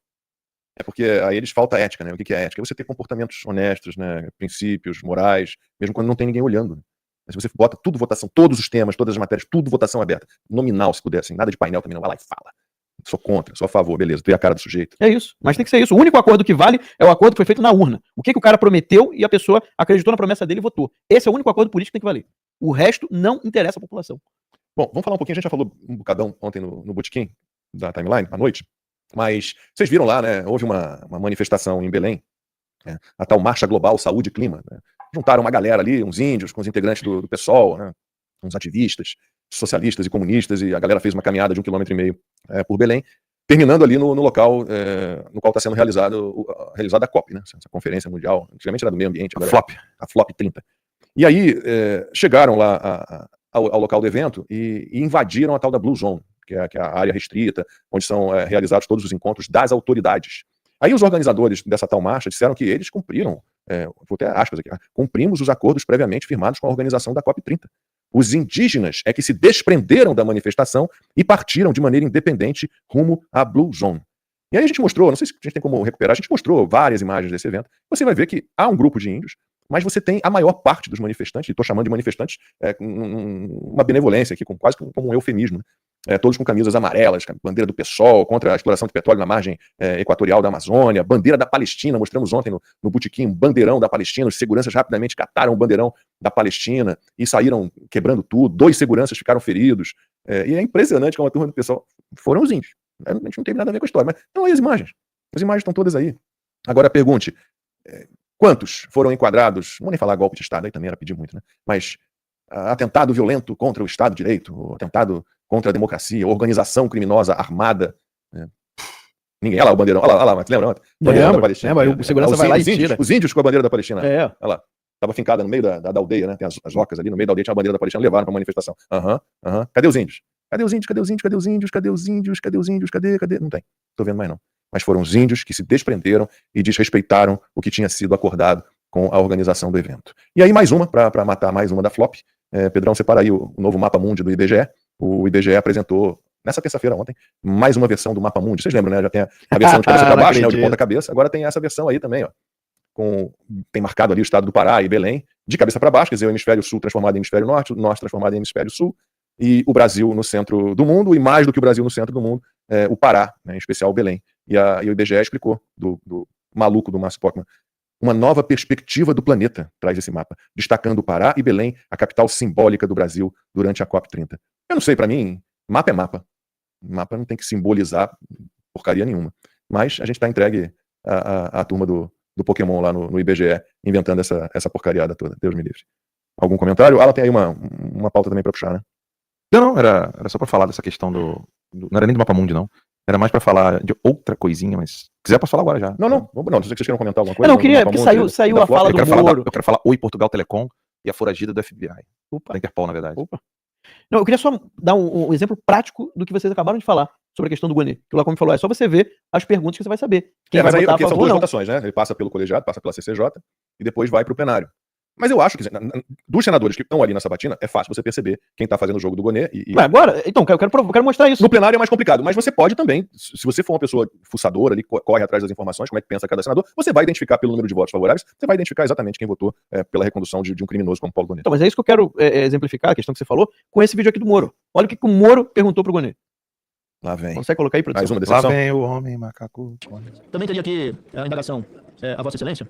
É porque aí eles falta ética, né? O que é ética? É você ter comportamentos honestos, né? Princípios, morais, mesmo quando não tem ninguém olhando. Né? Mas se você bota tudo votação, todos os temas, todas as matérias, tudo votação aberta, nominal, se puder, assim, nada de painel também não, vai lá e fala. Sou contra, sou a favor, beleza, tu é a cara do sujeito. É isso, mas tem que ser isso. O único acordo que vale é o acordo que foi feito na urna. O que o cara prometeu e a pessoa acreditou na promessa dele e votou. Esse é o único acordo político que tem que valer. O resto não interessa à população. Bom, vamos falar um pouquinho, a gente já falou um bocadão ontem no botequim da Timeline, à noite, mas vocês viram lá, né, houve uma manifestação em Belém, né, a tal Marcha Global Saúde e Clima, né, juntaram uma galera ali, uns índios, com os integrantes do PSOL, né, uns ativistas, socialistas e comunistas, e a galera fez uma caminhada de 1,5 km por Belém, terminando ali no local no qual está sendo realizada a COP, né, essa conferência mundial, antigamente era do meio ambiente, agora a FLOP 30. E aí chegaram lá ao local do evento e invadiram a tal da Blue Zone, que é a área restrita, onde são realizados todos os encontros das autoridades. Aí os organizadores dessa tal marcha disseram que eles cumpriram, vou ter aspas aqui, cumprimos os acordos previamente firmados com a organização da COP30. Os indígenas é que se desprenderam da manifestação e partiram de maneira independente rumo à Blue Zone. E aí a gente mostrou, não sei se a gente tem como recuperar, a gente mostrou várias imagens desse evento. Você vai ver que há um grupo de índios, mas você tem a maior parte dos manifestantes, e estou chamando de manifestantes uma benevolência aqui, quase como um eufemismo, né? Todos com camisas amarelas, bandeira do PSOL, contra a exploração de petróleo na margem equatorial da Amazônia, bandeira da Palestina, mostramos ontem no botequim um bandeirão da Palestina, os seguranças rapidamente cataram o bandeirão da Palestina e saíram quebrando tudo, 2 seguranças ficaram feridos, e é impressionante como a turma do PSOL foram os índios. A gente não teve nada a ver com a história, mas não, aí as imagens estão todas aí. Agora pergunte, quantos foram enquadrados, não vou nem falar golpe de Estado, aí também era pedir muito, né? Mas atentado violento contra o Estado de Direito, atentado contra a democracia, organização criminosa armada. Né? Ninguém. Olha lá o bandeirão, olha lá, mas lembra? Bandeira da Palestina. O segurança vai lá e tira. Os índios com a bandeira da Palestina. Olha lá. Estava fincada no meio da aldeia, né? Tem as ocas ali, no meio da aldeia tinha a bandeira da Palestina, levaram para a manifestação. Cadê os índios? Cadê os índios? Cadê os índios? Cadê os índios? Cadê os índios? Cadê os índios? Cadê? Não tem. Tô vendo mais não. Mas foram os índios que se desprenderam e desrespeitaram o que tinha sido acordado com a organização do evento. E aí mais uma, para matar mais uma da flop, Pedrão, separa aí o novo Mapa Mundi do IBGE. O IBGE apresentou, nessa terça-feira ontem, mais uma versão do Mapa Mundi. Vocês lembram, né? Já tem a versão de cabeça para baixo, né? De ponta cabeça. Agora tem essa versão aí também, ó. Tem marcado ali o estado do Pará e Belém, de cabeça para baixo, quer dizer, o hemisfério sul transformado em hemisfério norte, o norte transformado em hemisfério sul, e o Brasil no centro do mundo, e mais do que o Brasil no centro do mundo, o Pará, né, em especial Belém. E o IBGE explicou, do maluco do Márcio Pockmann, uma nova perspectiva do planeta traz esse mapa, destacando o Pará e Belém, a capital simbólica do Brasil, durante a COP30. Eu não sei, para mim, mapa é mapa. Mapa não tem que simbolizar porcaria nenhuma. Mas a gente está entregue à turma do Pokémon lá no IBGE, inventando essa porcariada toda. Deus me livre. Algum comentário? Tem aí uma pauta também para puxar, né? Não, era só para falar dessa questão não era nem do Mapa Mundi, não. Era mais para falar de outra coisinha, mas se quiser posso falar agora já. Não, se vocês querem comentar alguma coisa. Eu não queria, porque saiu a fala do Moro. Eu quero falar Oi Portugal Telecom e a foragida do FBI. Opa. Da Interpol, na verdade. Opa. Não, eu queria só dar um exemplo prático do que vocês acabaram de falar sobre a questão do Gonê. Que o Lacombe falou, é só você ver as perguntas que você vai saber. Quem vai votar a favor, são 2 votações, né? Ele passa pelo colegiado, passa pela CCJ e depois vai para o plenário. Mas eu acho que dos senadores que estão ali na sabatina, é fácil você perceber quem está fazendo o jogo do Gonê. Mas agora, então, eu quero mostrar isso. No plenário é mais complicado, mas você pode também, se você for uma pessoa fuçadora ali, corre atrás das informações, como é que pensa cada senador, você vai identificar pelo número de votos favoráveis, você vai identificar exatamente quem votou pela recondução de um criminoso como Paulo Gonê. Então, mas é isso que eu quero exemplificar, a questão que você falou, com esse vídeo aqui do Moro. Olha o que o Moro perguntou pro Gonê. Lá vem. Consegue colocar aí, produção? Mais uma decepção. Lá vem o homem macaco. Também teria aqui a indagação a Vossa Excelência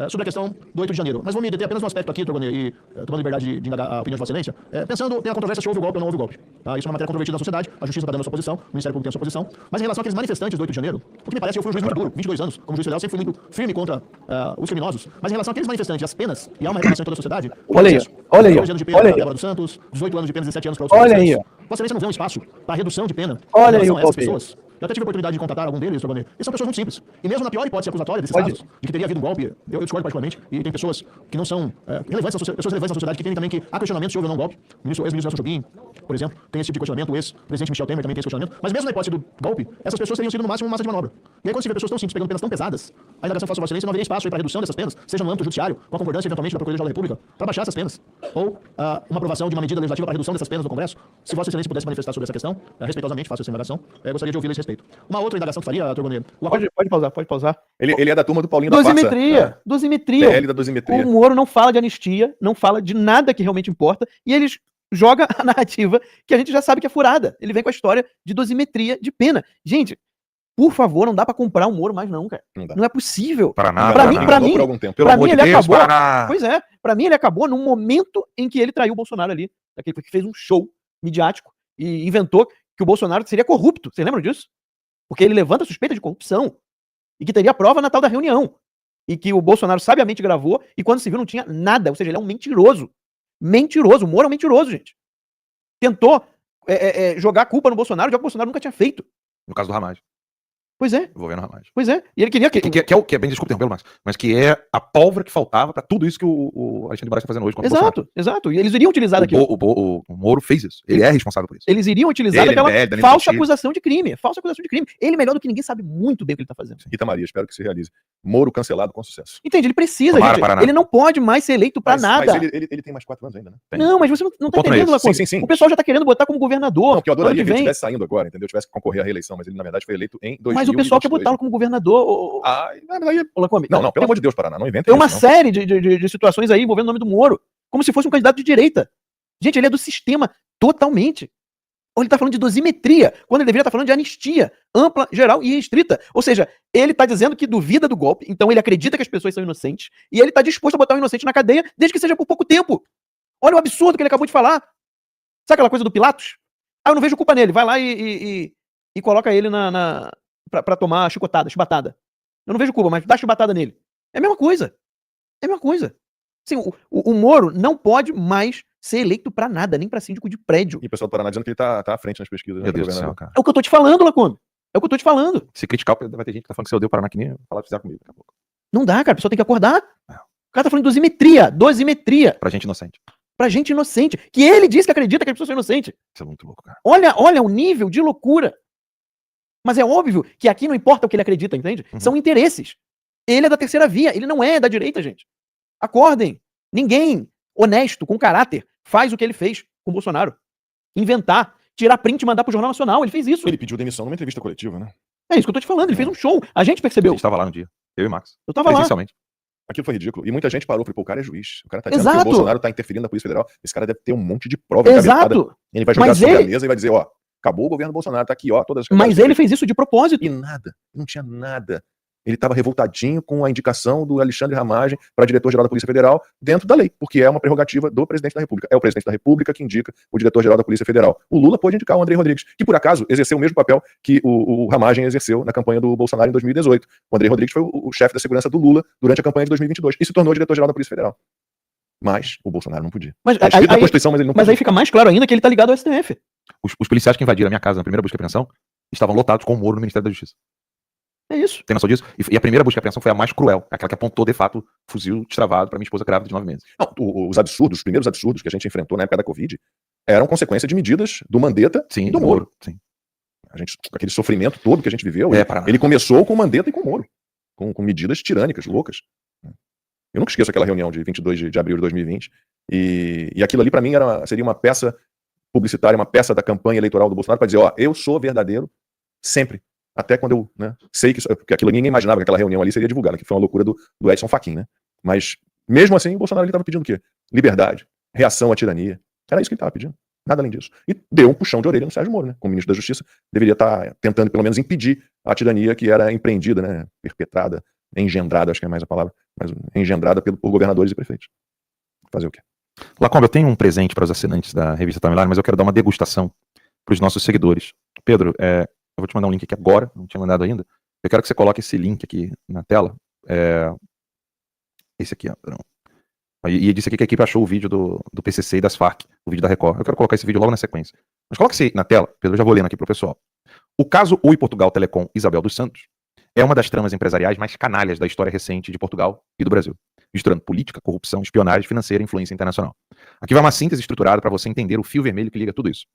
sobre a questão do 8 de janeiro. Mas vou me deter apenas no aspecto aqui, Trogonê, e tomando liberdade de indagar a opinião de Vossa Excelência, pensando, tem a controvérsia se houve o golpe ou não houve o golpe. Tá? Isso é uma matéria controvertida na sociedade, a justiça está dando a sua posição, o Ministério Público tem a sua posição, mas em relação àqueles manifestantes do 8 de janeiro, o que me parece, eu fui um juiz muito duro, 22 anos, como juiz federal, sempre fui muito firme contra os criminosos, mas em relação àqueles manifestantes, as penas, e há uma reclamação em toda a sociedade, olha aí, 12 anos de pena para a Débora dos Santos, 18 anos de pena, 17 anos para os olha aí, Vossa Excelência não vê um espaço para redução de pena olha aí, essas pessoas? Eu até tive a oportunidade de contatar algum deles, Trogonê. E são pessoas muito simples. E mesmo na pior hipótese acusatória desses casos, de que teria havido um golpe, eu discordo particularmente, e tem pessoas que não são relevantes, pessoas relevantes na sociedade que entendem também que há questionamento se houve ou não um golpe. O ex-ministro Nelson Jobim, por exemplo, tem esse tipo de questionamento, o ex-presidente Michel Temer também tem esse questionamento. Mas mesmo na hipótese do golpe, essas pessoas teriam sido no máximo uma massa de manobra. E aí quando se vê pessoas tão simples pegando penas tão pesadas, A indagação faz Vossa Excelência não haveria espaço para redução dessas penas, seja no âmbito judiciário, com a concordância eventualmente da Procuradoria-Geral da República, para baixar essas penas, ou uma aprovação de uma medida legislativa para redução dessas penas no Congresso. Se Vossa Excelência pudesse manifestar sobre essa questão, respeitosamente faço essa indagação, gostaria de ouvi-la a esse respeito. Uma outra indagação que faria, Dr. Gonet. Pode pausar. Ele é da turma do Paulinho da Farsa. Dosimetria. PL da dosimetria. O Moro não fala de anistia, não fala de nada que realmente importa, e eles joga a narrativa que a gente já sabe que é furada. Ele vem com a história de dosimetria de pena. Gente, por favor, não dá pra comprar o Moro mais não, cara. Não é possível. Para nada. Pra mim, por algum tempo. pra mim ele acabou. Paraná. Pois é, pra mim ele acabou num momento em que ele traiu o Bolsonaro ali, porque fez um show midiático e inventou que o Bolsonaro seria corrupto. Vocês lembram disso? Porque ele levanta suspeita de corrupção e que teria prova na tal da reunião. E que o Bolsonaro sabiamente gravou e quando se viu não tinha nada. Ou seja, ele é um mentiroso. Mentiroso. O Moro é um mentiroso, gente. Tentou jogar a culpa no Bolsonaro, já que o Bolsonaro nunca tinha feito. No caso do Ramagem. Pois é. Envolvendo o Ramagem. Pois é. E ele queria Que é bem, desculpa interromper, Max, mas que é a pólvora que faltava pra tudo isso que o Alexandre de Moraes está fazendo hoje contra o Bolsonaro. Exato. E eles iriam utilizar daquilo. O Moro fez isso. Ele é responsável por isso. Eles iriam utilizar Ele, daquela Danilo falsa Gentili. acusação de crime. Falsa acusação de crime. Ele, melhor do que ninguém, sabe muito bem o que ele tá fazendo. Rita Maria, espero que se realize. Moro cancelado com sucesso. Entende? Ele precisa, Tomara, gente. Paraná. Ele não pode mais ser eleito pra nada. Mas ele tem mais 4 anos ainda, né? Não, mas você não tá ponto não é entendendo, esse. Lacombe. Sim. O pessoal já tá querendo botar como governador. Não, que eu ano adoraria que que ele vem. estivesse saindo agora, entendeu? Tivesse que concorrer à reeleição, mas ele, na verdade, foi eleito em 2022. Mas o pessoal quer botá-lo como governador. Mas aí... Ô, Lacombe, Não, pelo amor de Deus, Paraná, não inventa tem uma isso, não. série de situações aí envolvendo o nome do Moro, como se fosse um candidato de direita. Gente, ele é do sistema totalmente. Ou ele tá falando de dosimetria, quando ele deveria estar falando de anistia ampla, geral e restrita. Ou seja, ele tá dizendo que duvida do golpe, então ele acredita que as pessoas são inocentes, e ele tá disposto a botar o inocente na cadeia, desde que seja por pouco tempo. Olha o absurdo que ele acabou de falar. Sabe aquela coisa do Pilatos? Eu não vejo culpa nele. Vai lá e coloca ele pra tomar chibatada. Eu não vejo culpa, mas dá chibatada nele. É a mesma coisa. Assim, o Moro não pode mais ser eleito pra nada, nem pra síndico de prédio. E o pessoal do Paraná dizendo que ele tá à frente nas pesquisas. Meu Deus do céu, cara. É o que eu tô te falando, Lacombe. É o que eu tô te falando. Se criticar, vai ter gente que tá falando que você odeia o Paraná, que nem falar fizer comigo daqui a pouco. Não dá, cara. A pessoa tem que acordar. O cara tá falando de dosimetria. Pra gente inocente. Pra gente inocente. Que ele diz que acredita que as pessoas são inocentes. Isso é muito louco, cara. Olha o nível de loucura. Mas é óbvio que aqui não importa o que ele acredita, entende? São interesses. Ele é da terceira via. Ele não é da direita, gente. Acordem. Ninguém honesto, com caráter, faz o que ele fez com o Bolsonaro. Inventar, tirar print e mandar pro Jornal Nacional. Ele fez isso. Ele pediu demissão numa entrevista coletiva, né? É isso que eu tô te falando. Ele fez um show. A gente A percebeu. gente tava lá no dia. Eu e o Max. Eu tava lá. Presencialmente. Aquilo foi ridículo. E muita gente parou. Falei, pô, o cara é juiz. O cara tá dizendo que Exato. o Bolsonaro tá interferindo na Polícia Federal. Esse cara deve ter um monte de prova encabeçada. Exato. Ele vai jogar Mas sobre a ele- mesa e vai dizer, ó, acabou o governo Bolsonaro, tá aqui, ó, todas as Mas cagadas ele que fez isso de propósito. E nada, não tinha nada. Ele estava revoltadinho com a indicação do Alexandre Ramagem para diretor-geral da Polícia Federal dentro da lei, porque é uma prerrogativa do presidente da República. É o presidente da República que indica o diretor-geral da Polícia Federal. O Lula pôde indicar o André Rodrigues, que por acaso exerceu o mesmo papel que o Ramagem exerceu na campanha do Bolsonaro em 2018. O André Rodrigues foi o chefe da segurança do Lula durante a campanha de 2022 e se tornou diretor-geral da Polícia Federal. Mas o Bolsonaro não podia. Mas Tá escrito na Constituição, mas ele não Mas podia. aí fica mais claro ainda que ele tá ligado ao STF. Os policiais que invadiram a minha casa na primeira busca e apreensão estavam lotados com o Moro no Ministério da Justiça. É isso. Tem noção disso? E a primeira busca e apreensão foi a mais cruel. Aquela que apontou, de fato, fuzil destravado pra minha esposa grávida de 9 meses. Não, os absurdos, os primeiros absurdos que a gente enfrentou na época da Covid eram consequência de medidas do Mandetta Sim, e do Moro. Sim. Aquele sofrimento todo que a gente viveu, Paraná. ele começou com o Mandetta e com o Moro, com medidas tirânicas, loucas. Eu nunca esqueço aquela reunião de 22 de abril de 2020, e aquilo ali pra mim seria uma peça publicitária, uma peça da campanha eleitoral do Bolsonaro para dizer, ó, eu sou verdadeiro sempre, até quando eu sei que porque aquilo ninguém imaginava que aquela reunião ali seria divulgada, que foi uma loucura do Edson Fachin, né? Mas mesmo assim o Bolsonaro estava pedindo o quê? Liberdade, reação à tirania, era isso que ele estava pedindo. Nada além disso. E deu um puxão de orelha no Sérgio Moro, né? Como ministro da Justiça, deveria estar tentando, pelo menos, impedir a tirania que era empreendida, né? Perpetrada, engendrada, acho que é mais a palavra, mas engendrada por governadores e prefeitos. Fazer o quê? Lacombe, eu tenho um presente para os assinantes da revista Timeline, mas eu quero dar uma degustação para os nossos seguidores. Pedro, eu vou te mandar um link aqui agora, não tinha mandado ainda. Eu quero que você coloque esse link aqui na tela. Esse aqui, ó. E disse aqui que a equipe achou o vídeo do PCC e das Farc, o vídeo da Record. Eu quero colocar esse vídeo logo na sequência. Mas coloque esse aí na tela, Pedro, eu já vou lendo aqui pro pessoal. O caso Oi Portugal Telecom Isabel dos Santos é uma das tramas empresariais mais canalhas da história recente de Portugal e do Brasil, misturando política, corrupção, espionagem financeira e influência internacional. Aqui vai uma síntese estruturada para você entender o fio vermelho que liga tudo isso.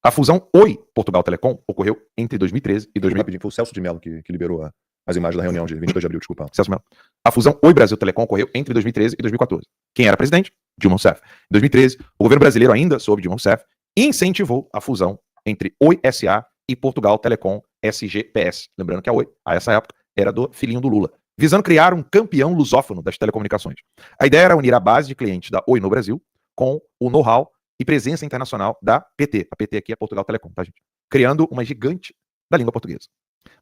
A fusão Oi Portugal Telecom ocorreu entre 2013 e 2014. Rapidinho, foi o Celso de Mello que liberou as imagens da reunião de 22 de abril, desculpa. Celso Mello. A fusão Oi Brasil Telecom ocorreu entre 2013 e 2014. Quem era presidente? Dilma Rousseff. Em 2013, o governo brasileiro, ainda sob Dilma Rousseff, incentivou a fusão entre Oi SA e Portugal Telecom SGPS. Lembrando que a Oi, a essa época, era do filhinho do Lula, visando criar um campeão lusófono das telecomunicações. A ideia era unir a base de clientes da Oi no Brasil com o know-how e presença internacional da PT. A PT aqui é Portugal Telecom, tá, gente? Criando uma gigante da língua portuguesa.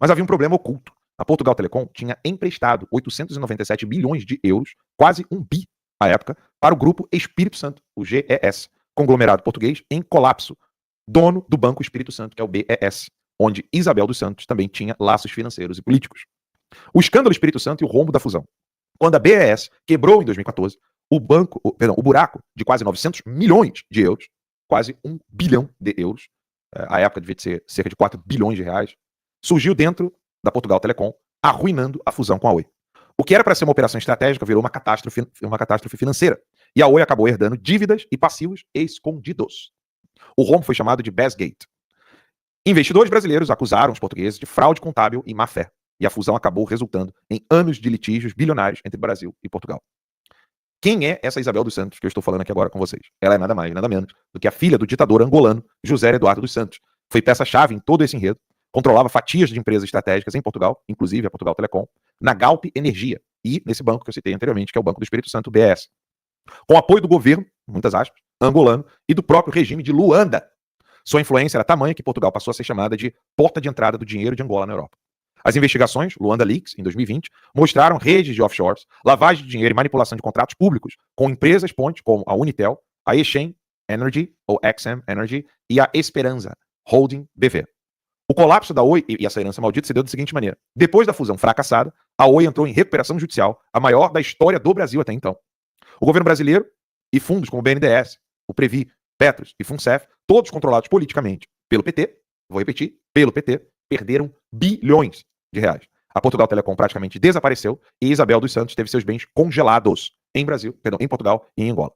Mas havia um problema oculto. A Portugal Telecom tinha emprestado 897 bilhões de euros, quase 1 bi à época, para o grupo Espírito Santo, o GES, conglomerado português em colapso, dono do Banco Espírito Santo, que é o BES, onde Isabel dos Santos também tinha laços financeiros e políticos. O escândalo Espírito Santo e o rombo da fusão. Quando a BES quebrou em 2014, o buraco de quase 900 milhões de euros, quase 1 bilhão de euros, à época devia ser cerca de 4 bilhões de reais, surgiu dentro da Portugal Telecom, arruinando a fusão com a Oi. O que era para ser uma operação estratégica virou uma catástrofe financeira. E a Oi acabou herdando dívidas e passivos escondidos. O rombo foi chamado de BES-Gate. Investidores brasileiros acusaram os portugueses de fraude contábil e má-fé. E a fusão acabou resultando em anos de litígios bilionários entre Brasil e Portugal. Quem é essa Isabel dos Santos que eu estou falando aqui agora com vocês? Ela é nada mais, nada menos do que a filha do ditador angolano José Eduardo dos Santos. Foi peça-chave em todo esse enredo. Controlava fatias de empresas estratégicas em Portugal, inclusive a Portugal Telecom, na Galp Energia e nesse banco que eu citei anteriormente, que é o Banco do Espírito Santo, o BES. Com apoio do governo, muitas aspas, angolano e do próprio regime de Luanda. Sua influência era tamanha que Portugal passou a ser chamada de porta de entrada do dinheiro de Angola na Europa. As investigações, Luanda Leaks, em 2020, mostraram redes de offshores, lavagem de dinheiro e manipulação de contratos públicos com empresas pontes como a Unitel, a Exxon Energy, ou XM Energy, e a Esperança Holding BV. O colapso da Oi e essa herança maldita se deu da seguinte maneira. Depois da fusão fracassada, a Oi entrou em recuperação judicial, a maior da história do Brasil até então. O governo brasileiro e fundos como o BNDES, o Previ, Petros e FUNCEF, todos controlados politicamente pelo PT, vou repetir, pelo PT, perderam bilhões de reais. A Portugal Telecom praticamente desapareceu e Isabel dos Santos teve seus bens congelados em Portugal e em Angola.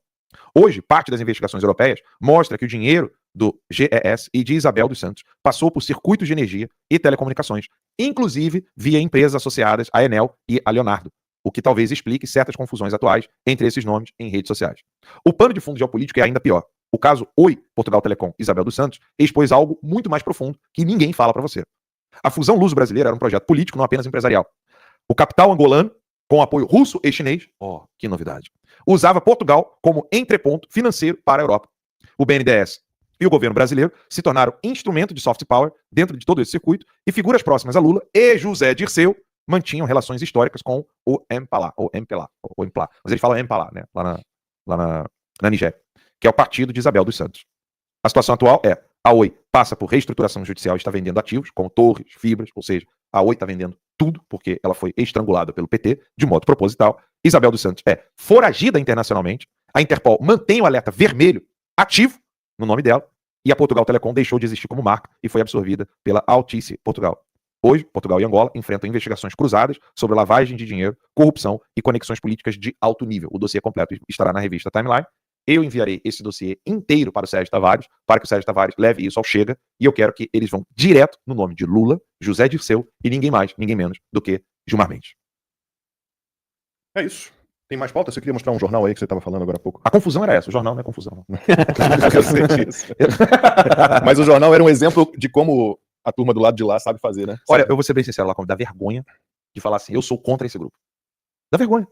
Hoje, parte das investigações europeias mostra que o dinheiro do GES e de Isabel dos Santos passou por circuitos de energia e telecomunicações, inclusive via empresas associadas à Enel e a Leonardo, o que talvez explique certas confusões atuais entre esses nomes em redes sociais. O pano de fundo geopolítico é ainda pior. O caso Oi, Portugal Telecom, Isabel dos Santos, expôs algo muito mais profundo que ninguém fala para você. A fusão luso-brasileira era um projeto político, não apenas empresarial. O capital angolano, com apoio russo e chinês, que novidade, usava Portugal como entreponto financeiro para a Europa. O BNDES e o governo brasileiro se tornaram instrumento de soft power dentro de todo esse circuito e figuras próximas a Lula e José Dirceu mantinham relações históricas com o MPLA, mas ele fala MPLA, né, lá na Nigéria, que é o partido de Isabel dos Santos. A situação atual é, a Oi passa por reestruturação judicial e está vendendo ativos, como torres, fibras, ou seja, a Oi está vendendo tudo, porque ela foi estrangulada pelo PT, de modo proposital. Isabel dos Santos é foragida internacionalmente, a Interpol mantém o alerta vermelho ativo no nome dela, e a Portugal Telecom deixou de existir como marca e foi absorvida pela Altice Portugal. Hoje, Portugal e Angola enfrentam investigações cruzadas sobre lavagem de dinheiro, corrupção e conexões políticas de alto nível. O dossiê completo estará na revista Timeline. Eu enviarei esse dossiê inteiro para o Sérgio Tavares, para que o Sérgio Tavares leve isso ao Chega, e eu quero que eles vão direto no nome de Lula, José Dirceu e ninguém mais, ninguém menos do que Gilmar Mendes. É isso. Tem mais pauta? Você queria mostrar um jornal aí que você estava falando agora há pouco? A confusão era essa, o jornal não é confusão. Não. Eu sei disso. Mas o jornal era um exemplo de como a turma do lado de lá sabe fazer, né? Olha, eu vou ser bem sincero lá, como dá vergonha de falar assim, eu sou contra esse grupo. Dá vergonha.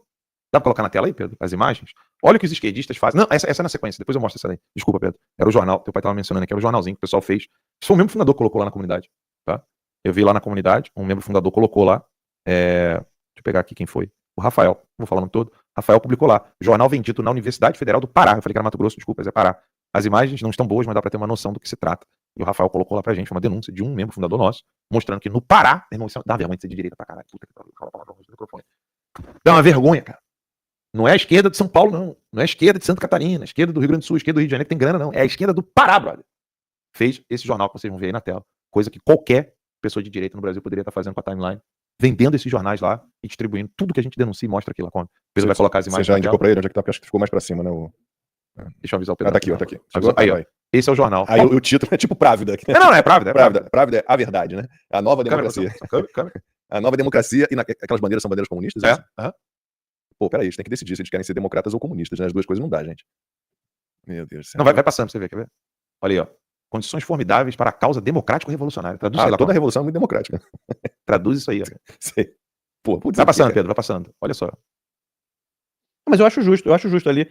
Dá pra colocar na tela aí, Pedro, as imagens? Olha o que os esquerdistas fazem. Não, essa é na sequência, depois eu mostro essa daí. Desculpa, Pedro. Era o jornal, teu pai tava mencionando aqui, era o jornalzinho que o pessoal fez. Isso foi o mesmo fundador que colocou lá na comunidade, tá? Eu vi lá na comunidade, um membro fundador colocou lá, deixa eu pegar aqui quem foi. O Rafael, não vou falar o nome todo. Rafael publicou lá, jornal vendido na Universidade Federal do Pará. Eu falei que era Mato Grosso, desculpa, mas é Pará. As imagens não estão boas, mas dá pra ter uma noção do que se trata. E o Rafael colocou lá pra gente uma denúncia de um membro fundador nosso, mostrando que no Pará, meu irmão, isso dá vergonha de ser de direita pra caralho. Puta que pariu, dá uma vergonha, cara. Não é a esquerda de São Paulo, não. Não é a esquerda de Santa Catarina, a esquerda do Rio Grande do Sul, a esquerda do Rio de Janeiro que tem grana, não. É a esquerda do Pará, brother. Fez esse jornal que vocês vão ver aí na tela. Coisa que qualquer pessoa de direita no Brasil poderia estar fazendo com a Timeline. Vendendo esses jornais lá e distribuindo tudo que a gente denuncia e mostra aqui lá. O Pedro vai colocar as imagens. Você já indicou pra ele onde é que tá? Porque acho que ficou mais pra cima, né? Deixa eu avisar o Pedro. Tá aqui, ó, tá aqui. Aí, ó. Esse é o jornal. Aí o título é tipo Právida. Não é Právida. Právida é a verdade, né? A nova democracia. Câmera. A nova democracia e aquelas bandeiras são bandeiras comunistas? É? Isso? Pô, peraí, eles têm que decidir se eles querem ser democratas ou comunistas, né? As duas coisas não dá, gente. Meu Deus do céu. Não, vai passando pra você ver, quer ver? Olha aí, ó. Condições formidáveis para a causa democrático-revolucionária. Traduz isso aí, toda Lacombe. revolução é muito democrática. Traduz isso aí, ó. Sei. Pô, putz, Vai passando, cara. Pedro, vai passando. Olha só. Mas eu acho justo ali.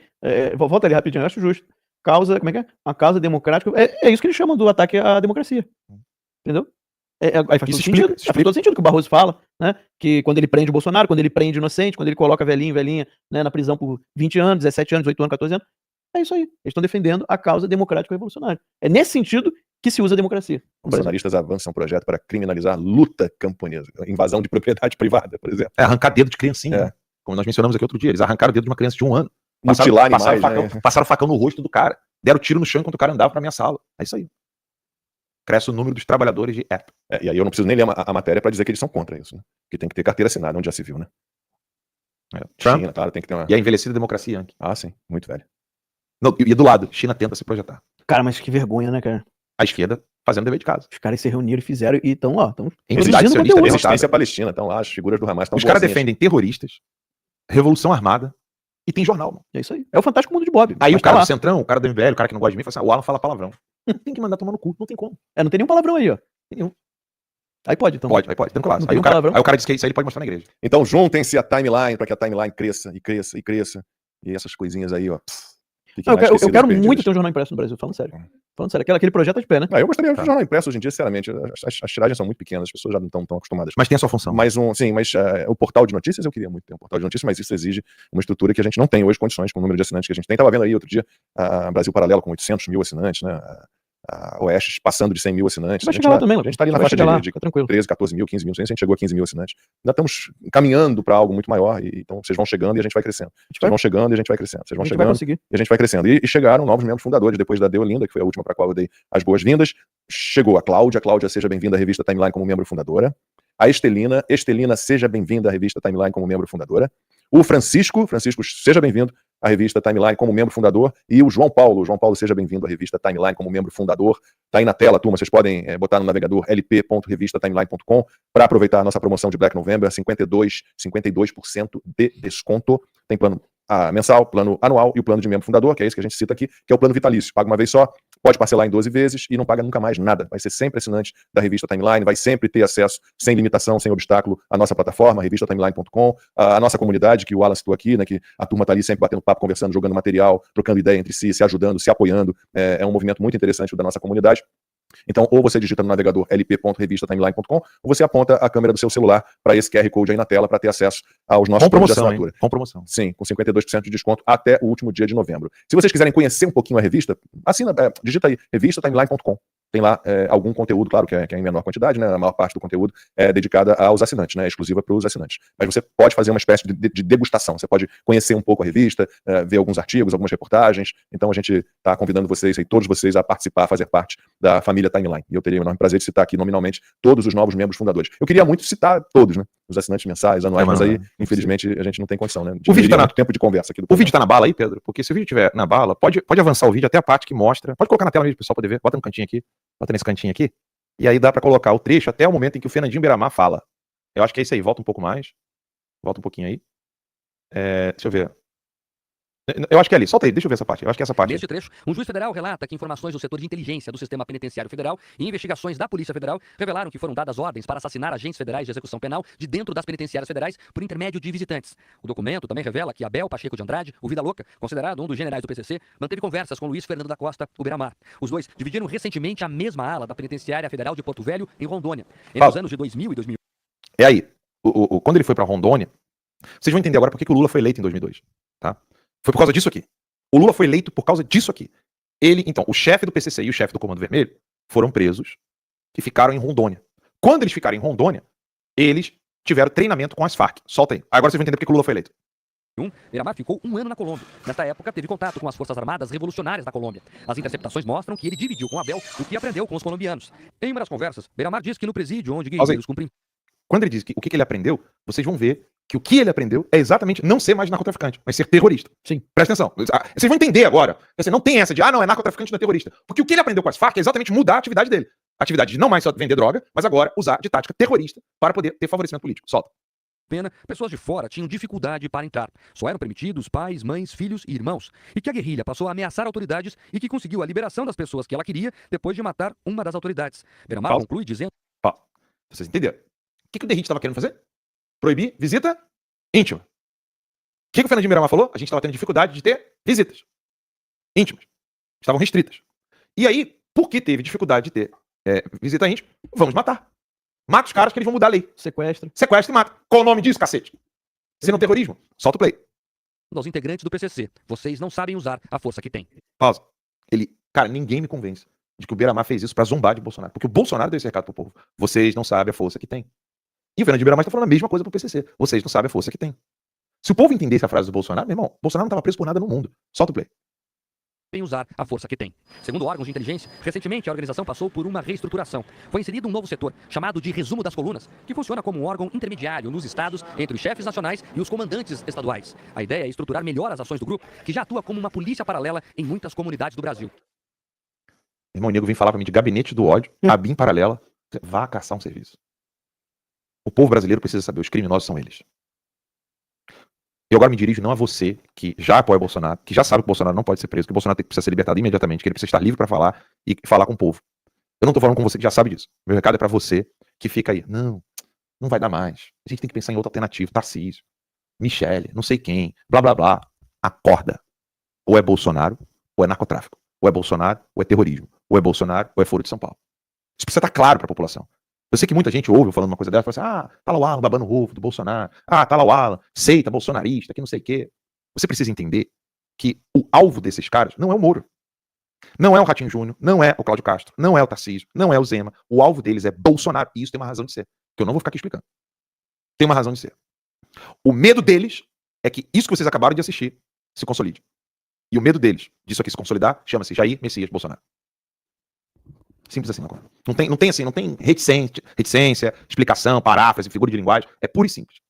Volta ali rapidinho, eu acho justo. Causa, como é que é? A causa democrática. É isso que eles chamam do ataque à democracia. Entendeu? Aí faz Isso todo sentido. explica. Faz todo sentido que o Barroso fala, né? Que quando ele prende o Bolsonaro, quando ele prende inocente, quando ele coloca velhinho, velhinha, né, na prisão por 20 anos, 17 anos, 8 anos, 14 anos. É isso aí. Eles estão defendendo a causa democrática revolucionária. É nesse sentido que se usa a democracia. Os bolsonaristas avançam um projeto para criminalizar luta camponesa, invasão de propriedade privada, por exemplo. É arrancar dedo de criancinha. É. Né? Como nós mencionamos aqui outro dia. Eles arrancaram o dedo de uma criança de 1 ano. Mutilar animais, Passaram facão no rosto do cara. Deram tiro no chão enquanto o cara andava pra minha sala. É isso aí. Cresce o número dos trabalhadores de Apple. E aí eu não preciso nem ler a matéria para dizer que eles são contra isso, né? Que tem que ter carteira assinada, onde já se viu, né? Trump. China, claro, tem que ter uma... E a envelhecida democracia, Yankee. Ah, sim, muito velho. Não, e do lado, China tenta se projetar. Cara, mas que vergonha, né, cara? A esquerda fazendo dever de casa. Os caras se reuniram e fizeram e estão lá. Estão Entidade produzindo sionista conteúdo. mesmo. Resistência palestina, estão lá, as figuras do Hamas estão Os caras boazinhas. defendem terroristas, revolução armada e tem jornal, mano. É isso aí. É o Fantástico Mundo de Bob. Aí Mas o cara tá do lá. Centrão, o cara do MBL, o cara que não gosta de mim, fala assim: o Alan fala palavrão. Tem que mandar tomar no cu, não tem como. Não tem nenhum palavrão aí, ó. Nenhum. Aí pode, então. Pode, tranquilo. Não Aí tem o, cara, palavrão. aí o cara diz que isso aí ele pode mostrar na igreja. Então juntem-se a timeline para que a timeline cresça e cresça e cresça. E essas coisinhas aí, ó. Não, eu quero muito ter um jornal impresso no Brasil, falando sério. Falando sério, aquele projeto tá de pé, né? Eu gostaria de um jornal impresso hoje em dia, sinceramente. As tiragens são muito pequenas, as pessoas já não estão tão acostumadas. Mas tem a sua função. Mas o portal de notícias, eu queria muito ter um portal de notícias, mas isso exige uma estrutura que a gente não tem hoje condições, com o número de assinantes que a gente tem. Estava vendo aí outro dia a Brasil Paralelo com 800 mil assinantes, né? A Oeste passando de 100 mil assinantes. Vai chegar lá também, a gente está ali na vai faixa chegar lá, de fica tranquilo. 13, 14 mil, 15 mil, a gente chegou a 15 mil assinantes. Ainda estamos caminhando para algo muito maior, então vocês vão chegando e a gente vai crescendo. Vocês vão chegando e a gente vai crescendo. Vocês vão A gente chegando vai conseguir. e a gente vai crescendo. E chegaram novos membros fundadores, depois da Deolinda, que foi a última para a qual eu dei as boas-vindas. Chegou a Cláudia. Cláudia, seja bem-vinda à revista Timeline como membro fundadora. A Estelina, seja bem-vinda à revista Timeline como membro fundadora. O Francisco, seja bem-vindo à revista Timeline como membro fundador. E o João Paulo, seja bengvindo à revista Timeline como membro fundador. Tá aí na tela, turma, vocês podem botar no navegador lp.revistatimeline.com para aproveitar a nossa promoção de Black November, 52% de desconto. Tem plano mensal, plano anual e o plano de membro fundador, que é esse que a gente cita aqui, que é o plano vitalício. Paga uma vez só, pode parcelar em 12 vezes e não paga nunca mais nada. Vai ser sempre assinante da revista Timeline, vai sempre ter acesso sem limitação, sem obstáculo à nossa plataforma, revistatimeline.com, a nossa comunidade, que o Alan citou aqui, né, que a turma tá ali sempre batendo papo, conversando, jogando material, trocando ideia entre si, se ajudando, se apoiando. É um movimento muito interessante da nossa comunidade. Então, ou você digita no navegador lp.revistatimeline.com, ou você aponta a câmera do seu celular para esse QR Code aí na tela para ter acesso aos nossos planos de assinatura. Com promoção. Sim, com 52% de desconto até o último dia de novembro. Se vocês quiserem conhecer um pouquinho a revista, digita aí, revistatimeline.com. Tem lá algum conteúdo, claro que é em menor quantidade, né? A maior parte do conteúdo é dedicada aos assinantes, né? É exclusiva para os assinantes. Mas você pode fazer uma espécie de degustação. Você pode conhecer um pouco a revista, ver alguns artigos, algumas reportagens. Então a gente está convidando vocês aí, todos vocês, a participar, a fazer parte da família Timeline. E eu teria o enorme prazer de citar aqui nominalmente todos os novos membros fundadores. Eu queria muito citar todos, né? Os assinantes mensais, anuais, mas aí, infelizmente, a gente não tem condição, né? O vídeo tá muito tempo de conversa aqui. O vídeo tá na bala aí, Pedro? Porque se o vídeo estiver na bala, pode avançar o vídeo até a parte que mostra. Pode colocar na tela mesmo, pro pessoal poder ver. Bota no cantinho aqui. Bota nesse cantinho aqui. E aí dá pra colocar o trecho até o momento em que o Fernandinho Beiramar fala. Eu acho que é isso aí. Volta um pouco mais. Volta um pouquinho aí. Deixa eu ver. Eu acho que é ali. Solta aí. Deixa eu ver essa parte. Eu acho que é essa parte. Neste trecho, um juiz federal relata que informações do setor de inteligência do Sistema Penitenciário Federal e investigações da Polícia Federal revelaram que foram dadas ordens para assassinar agentes federais de execução penal de dentro das penitenciárias federais por intermédio de visitantes. O documento também revela que Abel Pacheco de Andrade, o Vida Louca, considerado um dos generais do PCC, manteve conversas com Luiz Fernando da Costa, o Beiramar. Os dois dividiram recentemente a mesma ala da Penitenciária Federal de Porto Velho, em Rondônia, entre os anos de 2000 e 2001. É aí. Quando ele foi pra Rondônia, vocês vão entender agora por que o Lula foi eleito em 2002. Tá? Foi por causa disso aqui. O Lula foi eleito por causa disso aqui. Então, o chefe do PCC e o chefe do Comando Vermelho foram presos e ficaram em Rondônia. Quando eles ficaram em Rondônia, eles tiveram treinamento com as Farc. Solta aí. Agora vocês vão entender por que o Lula foi eleito. Beiramar ficou 1 ano na Colômbia. Nesta época, teve contato com as Forças Armadas Revolucionárias da Colômbia. As interceptações mostram que ele dividiu com Abel o que aprendeu com os colombianos. Em uma das conversas, Beiramar diz que no presídio onde guerrilheiros cumprem... Quando ele diz que o que ele aprendeu, vocês vão ver que o que ele aprendeu é exatamente não ser mais narcotraficante, mas ser terrorista. Sim. Presta atenção. Vocês vão entender agora. Não tem essa de, não é narcotraficante, não é terrorista. Porque o que ele aprendeu com as Farc é exatamente mudar a atividade dele. atividade de não mais só vender droga, mas agora usar de tática terrorista para poder ter favorecimento político. Solta. Pena, pessoas de fora tinham dificuldade para entrar. Só eram permitidos pais, mães, filhos e irmãos. E que a guerrilha passou a ameaçar autoridades e que conseguiu a liberação das pessoas que ela queria depois de matar uma das autoridades. Beiramar Pausa. conclui dizendo... Ó, vocês entenderam? O que o Derrite estava querendo fazer? Proibir visita íntima. O que o Fernandinho Beiramar falou? A gente estava tendo dificuldade de ter visitas íntimas. Estavam restritas. E aí, por que teve dificuldade de ter visita íntima? Vamos matar. Mata os caras que eles vão mudar a lei. Sequestra. Sequestra e mata. Qual o nome disso, cacete? Se não terrorismo, solta o play. aos integrantes do PCC, vocês não sabem usar a força que têm. Pausa. Cara, ninguém me convence de que o Beiramar fez isso pra zombar de Bolsonaro. Porque o Bolsonaro deu esse recado pro povo. Vocês não sabem a força que tem. E o Fernando de Beiramar tá falando a mesma coisa pro PCC. Vocês não sabem a força que tem. Se o povo entendesse a frase do Bolsonaro, meu irmão, Bolsonaro não tava preso por nada no mundo. Solta o play. Em usar a força que tem. Segundo órgãos de inteligência, recentemente a organização passou por uma reestruturação. Foi inserido um novo setor, chamado de Resumo das Colunas, que funciona como um órgão intermediário nos estados entre os chefes nacionais e os comandantes estaduais. A ideia é estruturar melhor as ações do grupo, que já atua como uma polícia paralela em muitas comunidades do Brasil. Irmão, o nego vem falar pra mim de gabinete do ódio, a BIM paralela, vá caçar um serviço. O povo brasileiro precisa saber, os criminosos são eles. E agora me dirijo não a você, que já apoia o Bolsonaro, que já sabe que o Bolsonaro não pode ser preso, que o Bolsonaro precisa ser libertado imediatamente, que ele precisa estar livre para falar e falar com o povo. Eu não tô falando com você que já sabe disso. Meu recado é para você que fica aí. Não vai dar mais. A gente tem que pensar em outra alternativa. Tarcísio, Michele, não sei quem, blá blá blá. Acorda. Ou é Bolsonaro, ou é narcotráfico. Ou é Bolsonaro, ou é terrorismo. Ou é Bolsonaro, ou é Foro de São Paulo. Isso precisa estar claro para a população. Eu sei que muita gente ouve eu falando uma coisa dessa, fala assim, tá lá o Alan babando o ovo do Bolsonaro, tá lá o Alan, seita bolsonarista, que não sei o quê. Você precisa entender que o alvo desses caras não é o Moro, não é o Ratinho Júnior, não é o Cláudio Castro, não é o Tarcísio, não é o Zema. O alvo deles é Bolsonaro, e isso tem uma razão de ser, que eu não vou ficar aqui explicando. Tem uma razão de ser. O medo deles é que isso que vocês acabaram de assistir se consolide. E o medo deles disso aqui se consolidar chama-se Jair Messias Bolsonaro. Simples assim, agora. Não tem reticência, explicação, paráfrase, figura de linguagem. É puro e simples.